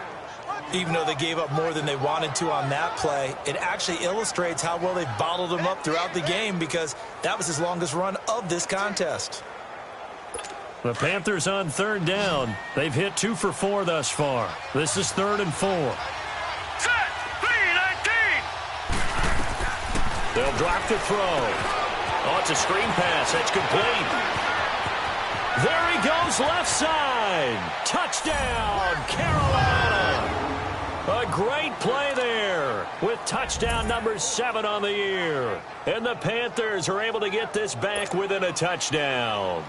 Even though they gave up more than they wanted to on that play, it actually illustrates how well they bottled them up throughout the game because that was his longest run of this contest. The Panthers on 3rd down. They've hit 2 for 4 thus far. This is 3rd and 4. Set. 3-19. They'll drop to throw. Oh, it's a screen pass. That's complete. There he goes left side. Touchdown, Carolina. A great play there with touchdown number 7 on the year. And the Panthers are able to get this back within a touchdown.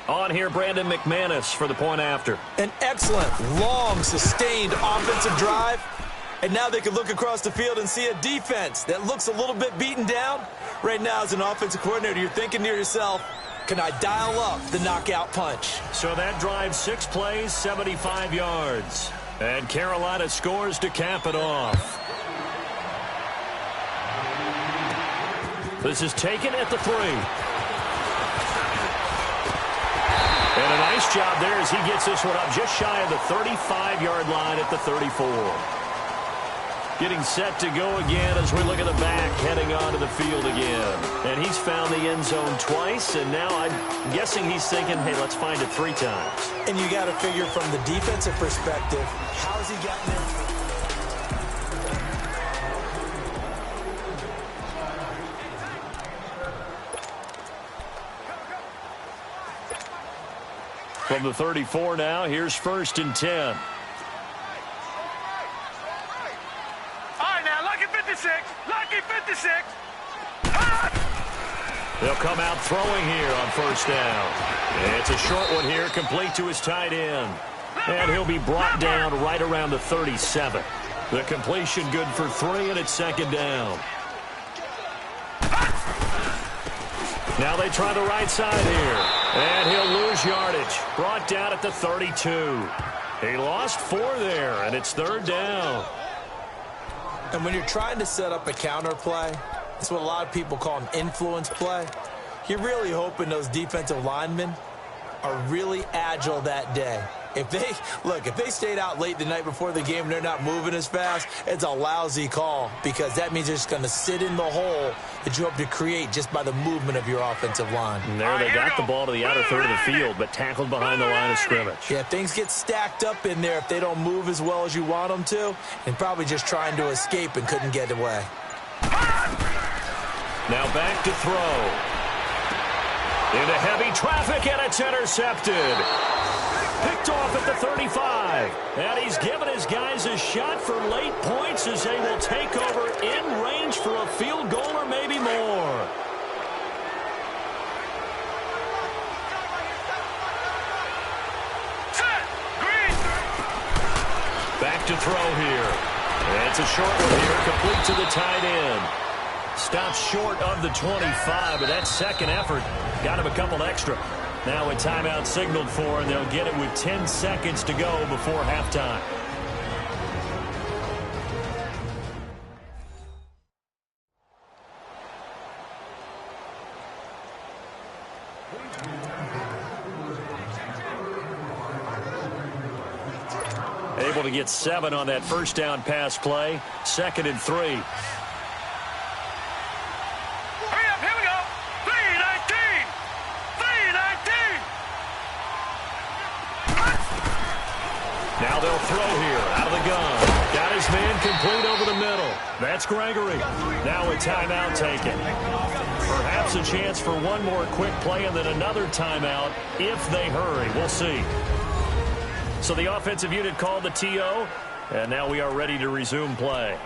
On here, Brandon McManus for the point after. An excellent, long, sustained offensive drive. And now they can look across the field and see a defense that looks a little bit beaten down. Right now, as an offensive coordinator, you're thinking to yourself, can I dial up the knockout punch? So that drive, 6 plays, 75 yards. And Carolina scores to cap it off. This is taken at the 3. And a nice job there as he gets this one up just shy of the 35-yard line at the 34. Getting set to go again as we look at the back, heading onto the field again. And he's found the end zone twice, and now I'm guessing he's thinking, hey, let's find it 3 times. And you got to figure from the defensive perspective, how's he gotten there? From the 34 now, here's 1st and 10. All right, now, lucky 56. Lucky 56. They'll come out throwing here on 1st down. It's a short one here, complete to his tight end. And he'll be brought down right around the 37. The completion good for 3, and it's 2nd down. Now they try the right side here. And he'll lose yardage. Brought down at the 32. He lost 4 there, and it's 3rd down. And when you're trying to set up a counter play, it's what a lot of people call an influence play. You're really hoping those defensive linemen are really agile that day. If they stayed out late the night before the game and they're not moving as fast, it's a lousy call because that means they're just going to sit in the hole that you hope to create just by the movement of your offensive line. And there they got the ball to the outer third of the field, but tackled behind the line of scrimmage. Yeah, things get stacked up in there if they don't move as well as you want them to, and probably just trying to escape and couldn't get away. Now back to throw. Into heavy traffic, and it's intercepted. Picked off at the 35. And he's given his guys a shot for late points as they will take over in range for a field goal or maybe more. Back to throw here. It's a short one here, complete to the tight end. Stops short of the 25, but that second effort got him a couple extra. Now a timeout signaled for, and they'll get it with 10 seconds to go before halftime. Able to get 7 on that 1st down pass play. 2nd and 3. Now they'll throw here out of the gun. Got his man complete over the middle. That's Gregory. Now a timeout taken. Perhaps a chance for one more quick play and then another timeout if they hurry. We'll see. So the offensive unit called the TO, and now we are ready to resume play.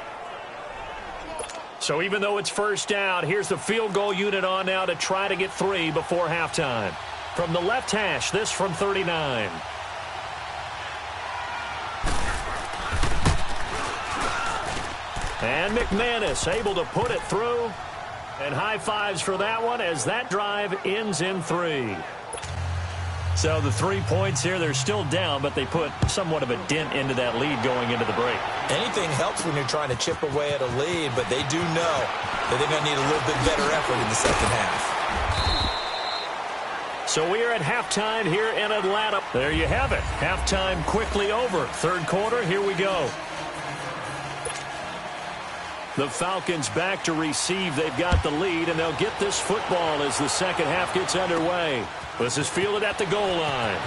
So even though it's 1st down, here's the field goal unit on now to try to get 3 before halftime. From the left hash, this from 39. And McManus able to put it through. And high fives for that one as that drive ends in 3. So the 3 points here, they're still down, but they put somewhat of a dent into that lead going into the break. Anything helps when you're trying to chip away at a lead, but they do know that they're going to need a little bit better effort in the second half. So we are at halftime here in Atlanta. There you have it. Halftime quickly over. 3rd quarter, here we go. The Falcons back to receive. They've got the lead, and they'll get this football as the second half gets underway. This is fielded at the goal line.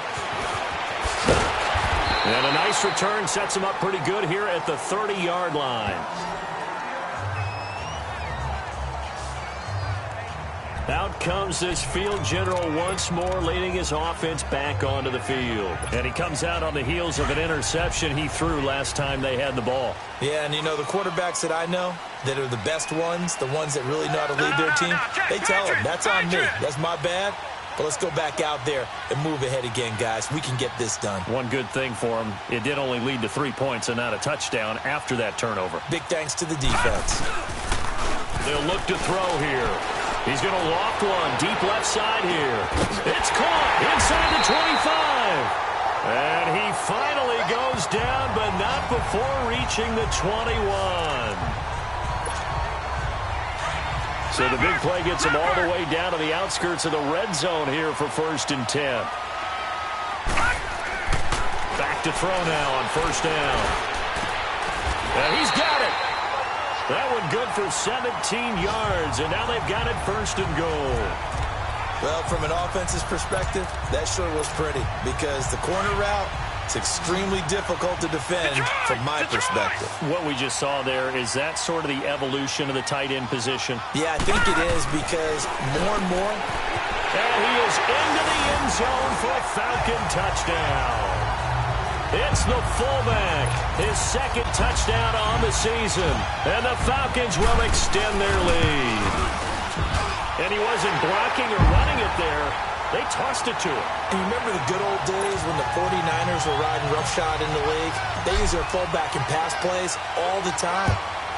And a nice return sets them up pretty good here at the 30-yard line. Out comes this field general once more, leading his offense back onto the field. And he comes out on the heels of an interception he threw last time they had the ball. Yeah, and you know, the quarterbacks that I know that are the best ones, the ones that really know how to lead their team, they tell them, that's on me. That's my bad. But let's go back out there and move ahead again, guys. We can get this done. One good thing for him, it did only lead to 3 points and not a touchdown after that turnover. Big thanks to the defense. They'll look to throw here. He's going to loft one deep left side here. It's caught inside the 25. And he finally goes down, but not before reaching the 21. So the big play gets him all the way down to the outskirts of the red zone here for 1st and 10. Back to throw now on 1st down. And he's got it. That one good for 17 yards, and now they've got it 1st and goal. Well, from an offense's perspective, that sure was pretty because the corner route, it's extremely difficult to defend from my perspective. What we just saw there, is that sort of the evolution of the tight end position? Yeah, I think it is because more and more, And he is into the end zone for a Falcon touchdown. It's the fullback, his second touchdown on the season. And the Falcons will extend their lead. And he wasn't blocking or running it there. They tossed it to him. And you remember the good old days when the 49ers were riding roughshod in the league? They use their fullback in pass plays all the time.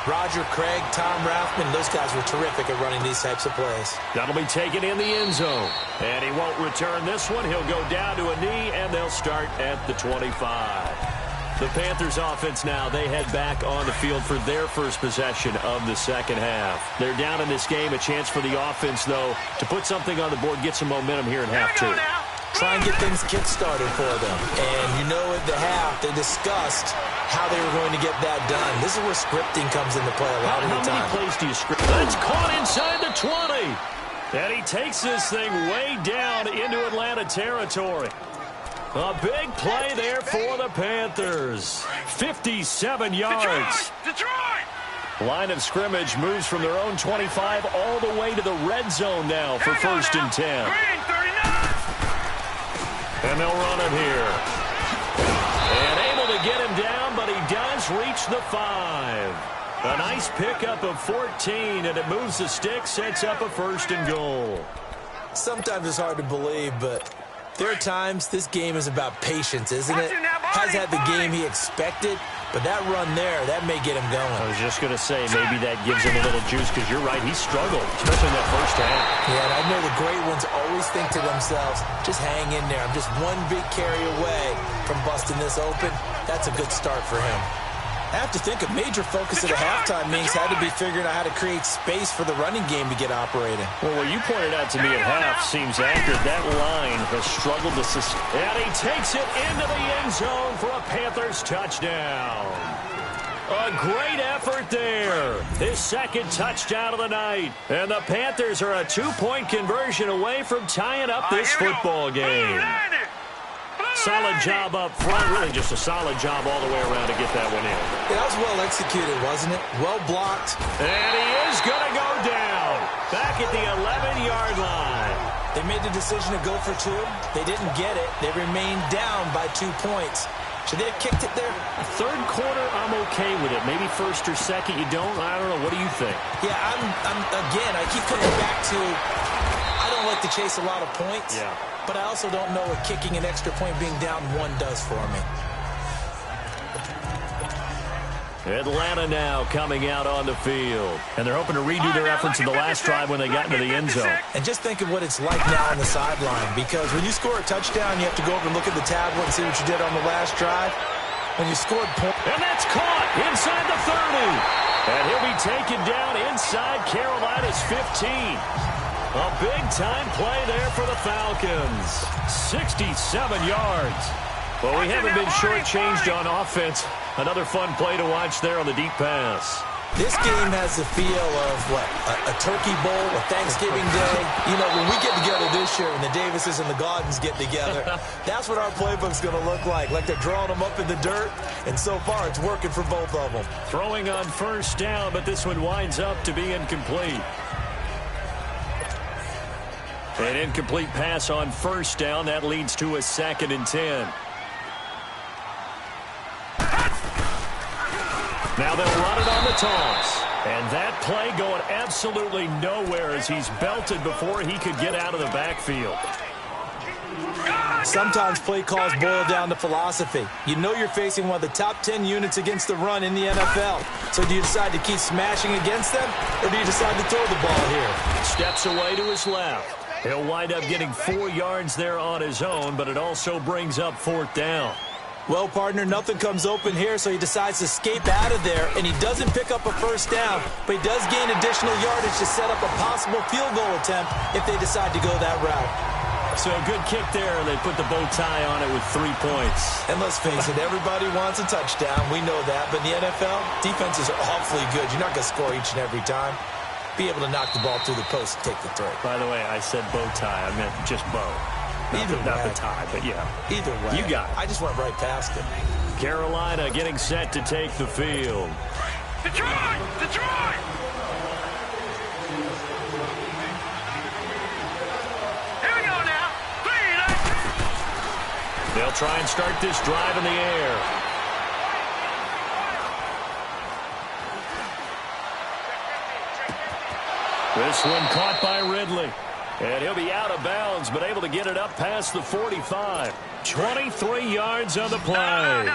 Roger Craig, Tom Rathman, those guys were terrific at running these types of plays. That'll be taken in the end zone. And he won't return this one. He'll go down to a knee, and they'll start at the 25. The Panthers offense now, they head back on the field for their first possession of the second half. They're down in this game. A chance for the offense, though, to put something on the board, get some momentum here in half two. Try and get things kick-started for them. And you know at the half, they discussed how they were going to get that done. This is where scripting comes into play a lot of the time. How many plays do you script? That's caught inside the 20. And he takes this thing way down into Atlanta territory. A big play there for the Panthers. 57 yards. Detroit! Line of scrimmage moves from their own 25 all the way to the red zone now for 1st and 10. And they'll run him here. And able to get him down, but he does reach the 5. A nice pickup of 14, and it moves the stick, sets up a 1st and goal. Sometimes it's hard to believe, but there are times this game is about patience, isn't it? Has had the game he expected, but that run there, that may get him going. I was just going to say, maybe that gives him a little juice, because you're right, he struggled, especially in that first half. Yeah, and I know the great ones always think to themselves, just hang in there. I'm just one big carry away from busting this open. That's a good start for him. I have to think a major focus at the halftime means had to be figuring out how to create space for the running game to get operating. Well, what you pointed out to me at half seems accurate. That line has struggled to sustain. And he takes it into the end zone for a Panthers touchdown. A great effort there. His second touchdown of the night. And the Panthers are a 2-point conversion away from tying up this football game. Solid job up front. Really just a solid job all the way around to get that one in. Yeah, that was well executed, wasn't it? Well blocked. And he is going to go down. Back at the 11-yard line. They made the decision to go for 2. They didn't get it. They remained down by 2 points. Should they have kicked it there? Third quarter, I'm okay with it. Maybe first or second, you don't. I don't know. What do you think? Yeah, again, I keep coming back to I don't like to chase a lot of points. Yeah. But I also don't know what kicking an extra point being down 1 does for me. Atlanta now coming out on the field. And they're hoping to redo their efforts in the last drive when they got into the end zone. And just think of what it's like now on the sideline. Because when you score a touchdown, you have to go over and look at the tablet and see what you did on the last drive. When you scored points. And that's caught inside the 30. And he'll be taken down inside Carolina's 15. A big-time play there for the Falcons. 67 yards. Well, we haven't been shortchanged on offense. Another fun play to watch there on the deep pass. This game has the feel of, what, a Turkey Bowl, a Thanksgiving Day. You know, when we get together this year and the Davises and the Gaudens get together, that's what our playbook's going to look like they're drawing them up in the dirt, and so far it's working for both of them. Throwing on first down, but this one winds up to be incomplete. An incomplete pass on first down. That leads to a 2nd and 10. Now they'll run it on the toss. And that play going absolutely nowhere as he's belted before he could get out of the backfield. Sometimes play calls boil down to philosophy. You know you're facing one of the top 10 units against the run in the NFL. So do you decide to keep smashing against them, or do you decide to throw the ball here? Steps away to his left. He'll wind up getting 4 yards there on his own, but it also brings up 4th down. Well, partner, nothing comes open here, so he decides to escape out of there, and he doesn't pick up a first down, but he does gain additional yardage to set up a possible field goal attempt if they decide to go that route. So a good kick there, and they put the bow tie on it with 3 points. And let's face it, everybody wants a touchdown. We know that, but in the NFL, defenses are awfully good. You're not going to score each and every time. Be able to knock the ball through the post and take the throw. By the way, I said bow tie. I meant just bow. Not the tie, but yeah. Either way. You got it. I just went right past it. Carolina getting set to take the field. Detroit! Detroit! Here try and start this drive in the air. This one caught by Ridley. And he'll be out of bounds, but able to get it up past the 45. 23 yards on the play.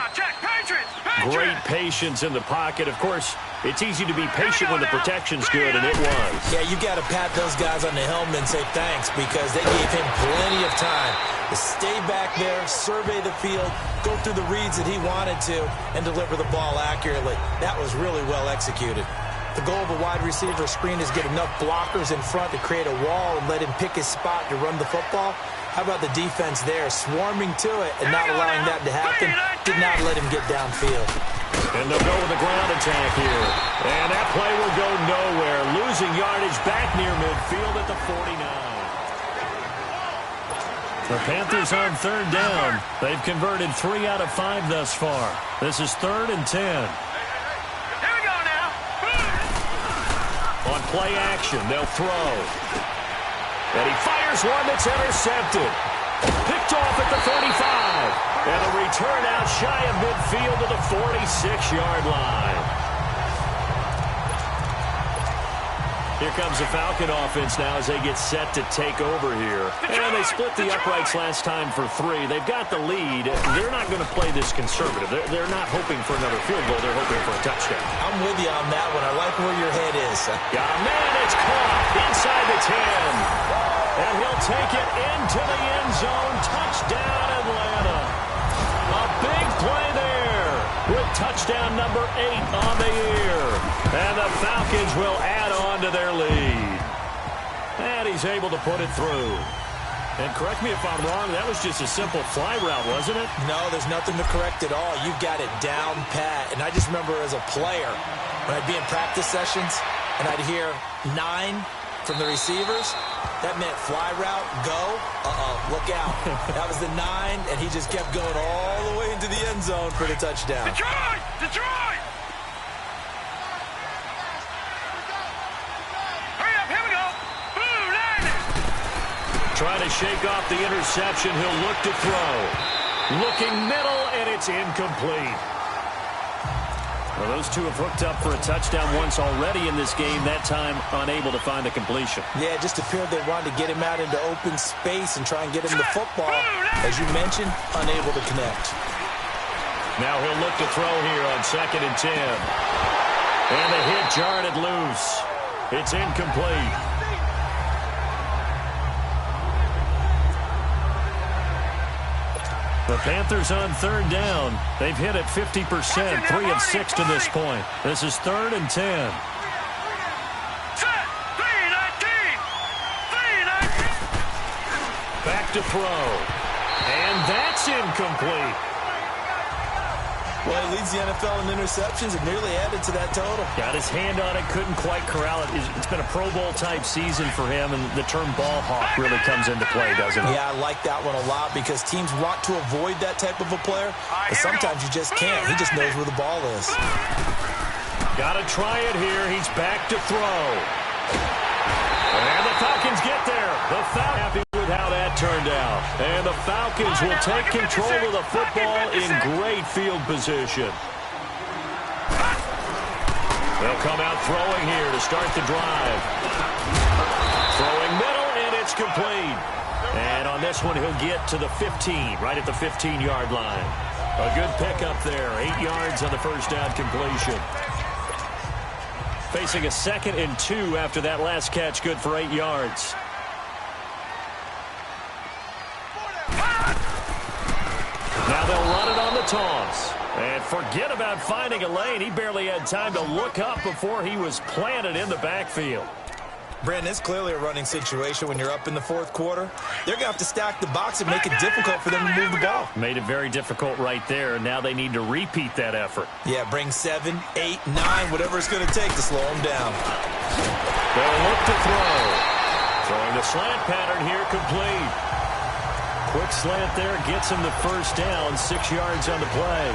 Great patience in the pocket. Of course, it's easy to be patient when the protection's good, and it was. Yeah, you got to pat those guys on the helmet and say thanks because they gave him plenty of time to stay back there, survey the field, go through the reads that he wanted to, and deliver the ball accurately. That was really well executed. The goal of a wide receiver screen is get enough blockers in front to create a wall and let him pick his spot to run the football. How about the defense there, swarming to it and not allowing that to happen? Did not let him get downfield. And they'll go with the ground attack here. And that play will go nowhere. Losing yardage back near midfield at the 49. The Panthers on third down. They've converted 3 out of 5 thus far. This is 3rd and 10. On play action, they'll throw. And he fires one that's intercepted. Picked off at the 35. And a return out shy of midfield to the 46-yard line. Here comes the Falcon offense now as they get set to take over here. And they split the uprights last time for 3. They've got the lead. They're not going to play this conservative. They're not hoping for another field goal. They're hoping for a touchdown. I'm with you on that one. I like where your head is. Yeah, man, it's caught inside the 10. And he'll take it into the end zone. Touchdown, Atlanta. A big play there with touchdown number 8 on the year. And the Falcons will add on to their lead. And he's able to put it through. And correct me if I'm wrong, that was just a simple fly route, wasn't it? No, there's nothing to correct at all. You've got it down pat. And I just remember as a player, when I'd be in practice sessions, and I'd hear 9 from the receivers, that meant fly route, go, look out. That was the 9, and he just kept going all the way into the end zone for the touchdown. Detroit! Detroit! Hurry up, here we go. Boom, trying to shake off the interception. He'll look to throw. Looking middle, and it's incomplete. Well, those two have hooked up for a touchdown once already in this game, that time unable to find the completion. Yeah, it just appeared they wanted to get him out into open space and try and get him the football. As you mentioned, unable to connect. Now he'll look to throw here on 2nd and 10. And the hit jarred it loose. It's incomplete. The Panthers on third down. They've hit it 50%, 3 of 6 to this point. This is 3rd and 10. Back to throw. And that's incomplete. Well, he leads the NFL in interceptions and nearly added to that total. Got his hand on it, couldn't quite corral it. It's been a Pro Bowl-type season for him, and the term ball hawk really comes into play, doesn't it? Yeah, I like that one a lot because teams want to avoid that type of a player, but sometimes you just can't. He just knows where the ball is. Got to try it here. He's back to throw. And the Falcons get there. The Falcons happy with how that turned out. And the Falcons will take control of the football in great field position. They'll come out throwing here to start the drive. Throwing middle, and it's complete. And on this one, he'll get to the 15, right at the 15-yard line. A good pickup there. 8 yards on the first down completion. Facing a 2nd and 2 after that last catch, good for 8 yards. Now they'll run it on the toss. And forget about finding a lane. He barely had time to look up before he was planted in the backfield. Brandon, it's clearly a running situation when you're up in the 4th quarter. They're going to have to stack the box and make it difficult for them to move the ball. Made it very difficult right there. Now they need to repeat that effort. Yeah, bring 7, 8, 9, whatever it's going to take to slow them down. They'll look to throw. Throwing the slant pattern here complete. Quick slant there gets him the first down, 6 yards on the play.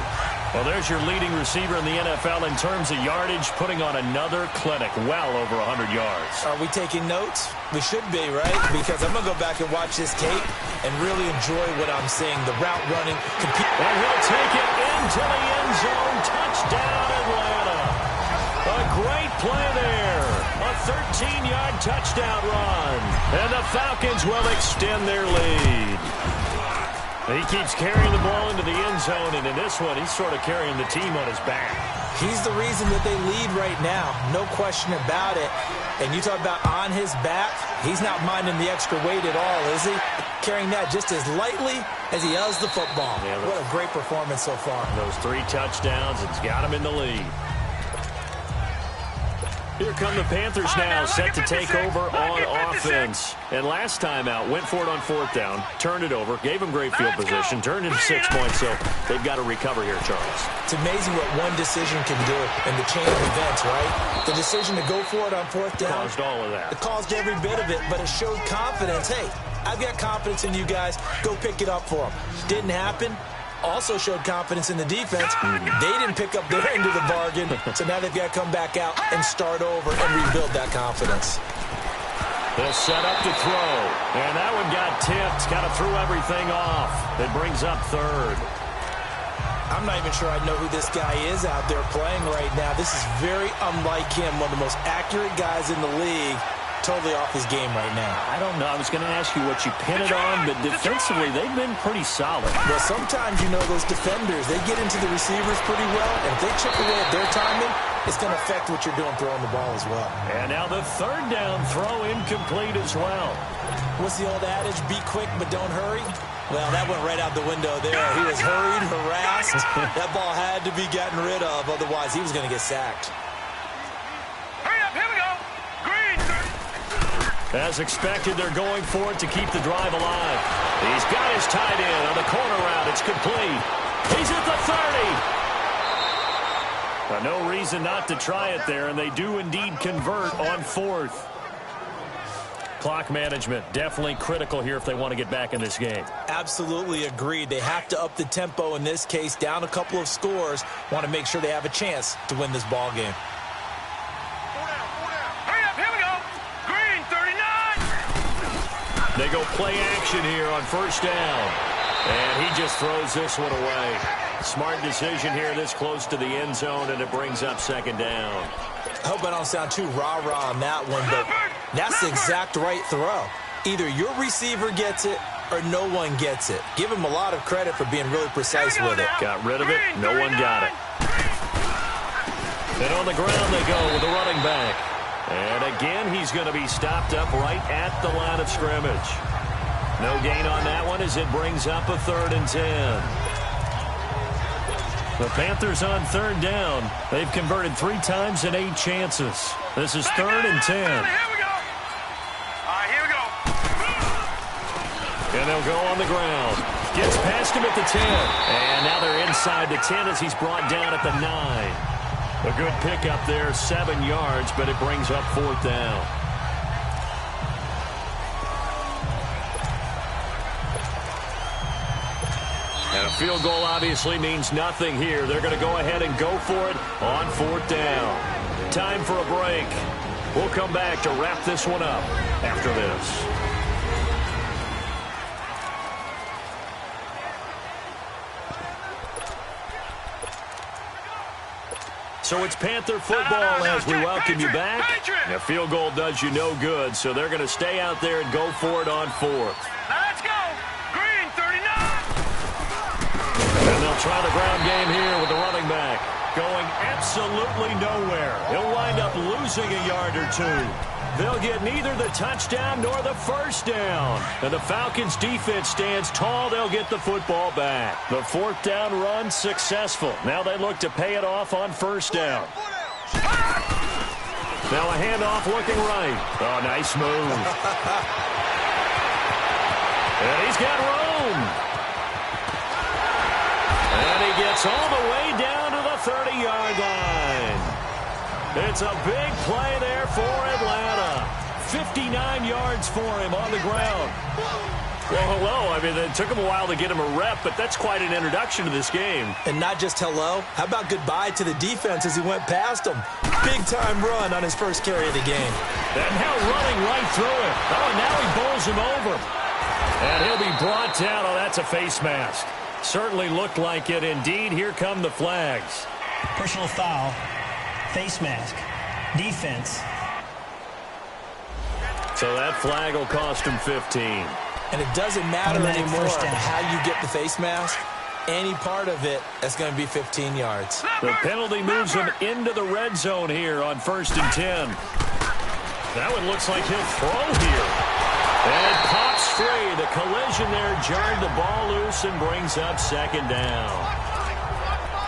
Well, there's your leading receiver in the NFL in terms of yardage, putting on another clinic, well over 100 yards. Are we taking notes? We should be, right? Because I'm going to go back and watch this tape and really enjoy what I'm seeing. The route running. And he'll take it into the end zone. Touchdown, Atlanta. A great play there. A 13-yard touchdown run. And the Falcons will extend their lead. He keeps carrying the ball into the end zone, and in this one, he's sort of carrying the team on his back. He's the reason that they lead right now. No question about it. And you talk about on his back, he's not minding the extra weight at all, is he? Carrying that just as lightly as he does the football. Yeah, what a great performance so far. Those 3 touchdowns, it's got him in the lead. Here come the Panthers now, set to take over on offense. And last time out, went for it on 4th down, turned it over, gave him great field position, turned into 6 points, so they've got to recover here, Charles. It's amazing what one decision can do in the chain of events, right? The decision to go for it on 4th down. Caused all of that. It caused every bit of it, but it showed confidence. Hey, I've got confidence in you guys. Go pick it up for them. Didn't happen. Also showed confidence in the defense. They didn't pick up their end of the bargain, so now they've got to come back out and start over and rebuild that confidence. They'll set up to throw, and that one got tipped. Kind of threw everything off. It brings up 3rd. I'm not even sure I know who this guy is out there playing right now. This is very unlike him, one of the most accurate guys in the league. Totally off his game right now. I don't know. I was going to ask you what you pin it on, but defensively, they've been pretty solid. Well, sometimes, you know, those defenders, they get into the receivers pretty well, and if they chip away at their timing, it's going to affect what you're doing throwing the ball as well. And now the 3rd down throw incomplete as well. What's the old adage? Be quick, but don't hurry? Well, that went right out the window there. He was hurried, harassed. That ball had to be gotten rid of, otherwise he was going to get sacked. Hurry up, here we go. Green. As expected, they're going for it to keep the drive alive. He's got his tight end on the corner route. It's complete. He's at the 30. No reason not to try it there, and they do indeed convert on 4th. Clock management, definitely critical here if they want to get back in this game. Absolutely agreed. They have to up the tempo in this case, down a couple of scores. Want to make sure they have a chance to win this ball game. They go play action here on 1st down. And he just throws this one away. Smart decision here this close to the end zone, and it brings up 2nd down. I hope I don't sound too rah-rah on that one, but that's the exact right throw. Either your receiver gets it or no one gets it. Give him a lot of credit for being really precise with it. Got rid of it. No one got it. And on the ground they go with the running back. And again, he's going to be stopped up right at the line of scrimmage. No gain on that one as it brings up a 3rd and 10. The Panthers on 3rd down. They've converted 3 times in 8 chances. This is 3rd and 10. Here we go. All right, here we go. And they'll go on the ground. Gets past him at the 10. And now they're inside the 10 as he's brought down at the 9. A good pickup there, 7 yards, but it brings up 4th down. And a field goal obviously means nothing here. They're going to go ahead and go for it on 4th down. Time for a break. We'll come back to wrap this one up after this. So it's Panther football as we welcome you back. A field goal does you no good, so they're going to stay out there and go for it on 4th. Let's go. Green 39. And they'll try the ground game here with the running back. Going absolutely nowhere. He'll wind up losing a yard or 2. They'll get neither the touchdown nor the 1st down. And the Falcons defense stands tall. They'll get the football back. The 4th down run successful. Now they look to pay it off on 1st down. Now a handoff looking right. Oh, nice move. And he's got room. And he gets all the way down to the 30-yard line. It's a big play there for Atlanta. 59 yards for him on the ground. Well, hello. I mean, it took him a while to get him a rep, but that's quite an introduction to this game. And not just hello. How about goodbye to the defense as he went past him? Big-time run on his first carry of the game. And now running right through it. Oh, and now he bowls him over. And he'll be brought down. Oh, that's a face mask. Certainly looked like it. Indeed, here come the flags. Personal foul, face mask, defense. So that flag will cost him 15. And it doesn't matter anymore how you get the face mask. Any part of it, that's going to be 15 yards. The penalty moves him into the red zone here on 1st and 10. That one looks like he'll throw here. And it pops free. The collision there jarred the ball loose and brings up 2nd down.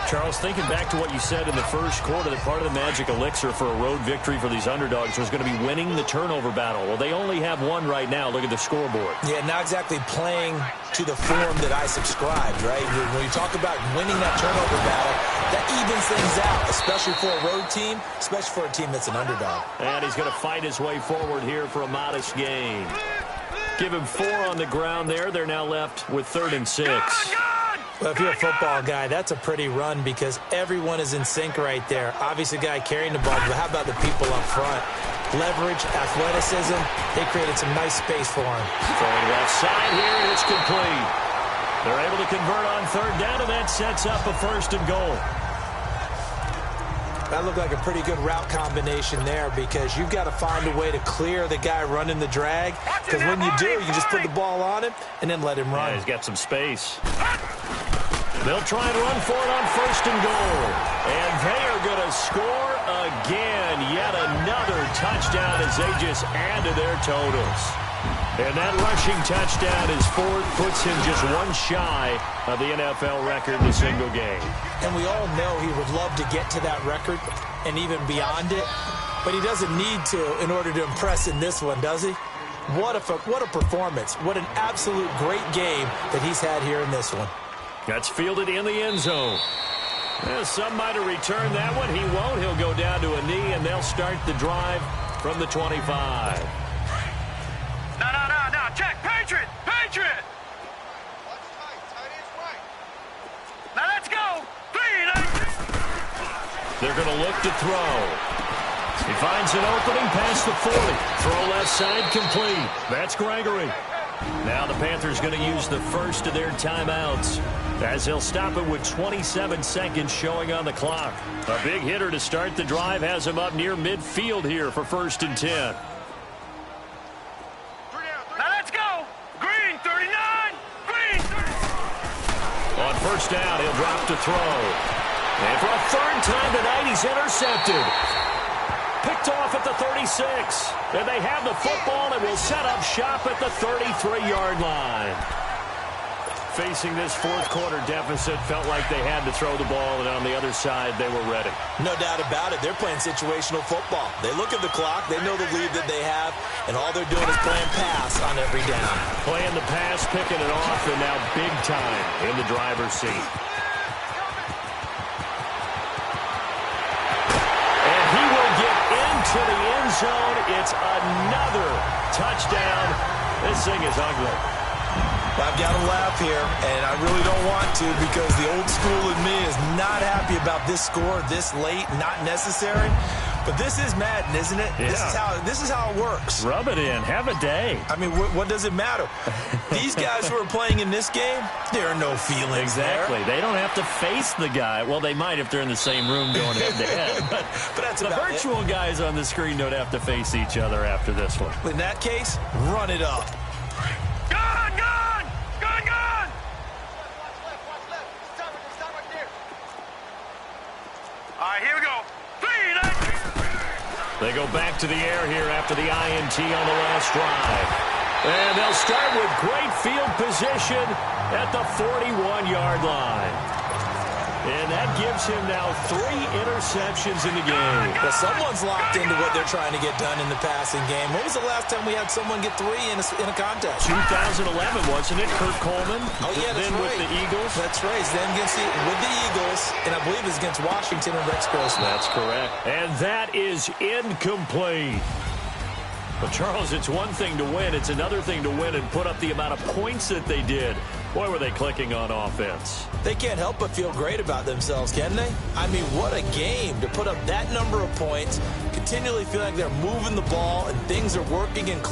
Charles, thinking back to what you said in the first quarter, that part of the magic elixir for a road victory for these underdogs was going to be winning the turnover battle. Well, they only have one right now. Look at the scoreboard. Yeah, not exactly playing to the form that I subscribed, right? When you talk about winning that turnover battle, that evens things out, especially for a road team, especially for a team that's an underdog. And he's going to fight his way forward here for a modest gain. Give him 4 on the ground there. They're now left with 3rd and 6. Well, if you're a football guy, that's a pretty run because everyone is in sync right there. Obviously, the guy carrying the ball, but how about the people up front? Leverage, athleticism, they created some nice space for him. Throwing left side here, and it's complete. They're able to convert on 3rd down, and that sets up a 1st and goal. That looked like a pretty good route combination there because you've got to find a way to clear the guy running the drag because when you do, you just put the ball on him and then let him run. Yeah, he's got some space. They'll try and run for it on 1st and goal. And they are going to score again. Yet another touchdown as they just add to their totals. And that rushing touchdown is 4th, puts him just one shy of the NFL record in a single game. And we all know he would love to get to that record and even beyond it, but he doesn't need to in order to impress in this one, does he? What a performance. What an absolute great game that he's had here in this one. That's fielded in the end zone. Well, some might have returned that one. He won't. He'll go down to a knee, and they'll start the drive from the 25. No. Check. Patriot. Now let's go. They're going to look to throw. He finds an opening past the 40. Throw left side complete. That's Gregory. Now the Panthers going to use the first of their timeouts as they'll stop it with 27 seconds showing on the clock. A big hitter to start the drive has him up near midfield here for 1st and 10. Now let's go. Green 39. Green 39. On 1st down, he'll drop to throw. And for a 3rd time tonight, he's intercepted. Picked off at the 36. And they have the football and will set up shop at the 33-yard line. Facing this 4th quarter deficit, felt like they had to throw the ball, and on the other side, they were ready. No doubt about it. They're playing situational football. They look at the clock. They know the lead that they have, and all they're doing is playing pass on every down. Playing the pass, picking it off, and now big time in the driver's seat. To the end zone. It's another touchdown. This thing is ugly. I've got to laugh here, and I really don't want to because the old school in me is not happy about this score this late, not necessary. But this is Madden, isn't it? Yeah. This is how it works. Rub it in. Have a day. I mean, what does it matter? These guys who are playing in this game, there are no feelings exactly. there. They don't have to face the guy. Well, they might if they're in the same room going head-to-head. But that's the virtual guys on the screen don't have to face each other after this one. In that case, run it up. Gun! All right, here we go. They go back to the air here after the INT on the last drive. And they'll start with great field position at the 41-yard line. And that gives him now 3 interceptions in the game. Well, someone's locked into what they're trying to get done in the passing game. When was the last time we had someone get 3 in a contest? 2011, wasn't it? Kurt Coleman. Oh, yeah, that's then right. with the Eagles. That's right. Then with the Eagles, and I believe it's against Washington and Rex Grossman. That's correct. And that is incomplete. But, Charles, it's one thing to win. It's another thing to win and put up the amount of points that they did. Boy, were they clicking on offense. They can't help but feel great about themselves, can they? I mean, what a game to put up that number of points, continually feeling like they're moving the ball and things are working and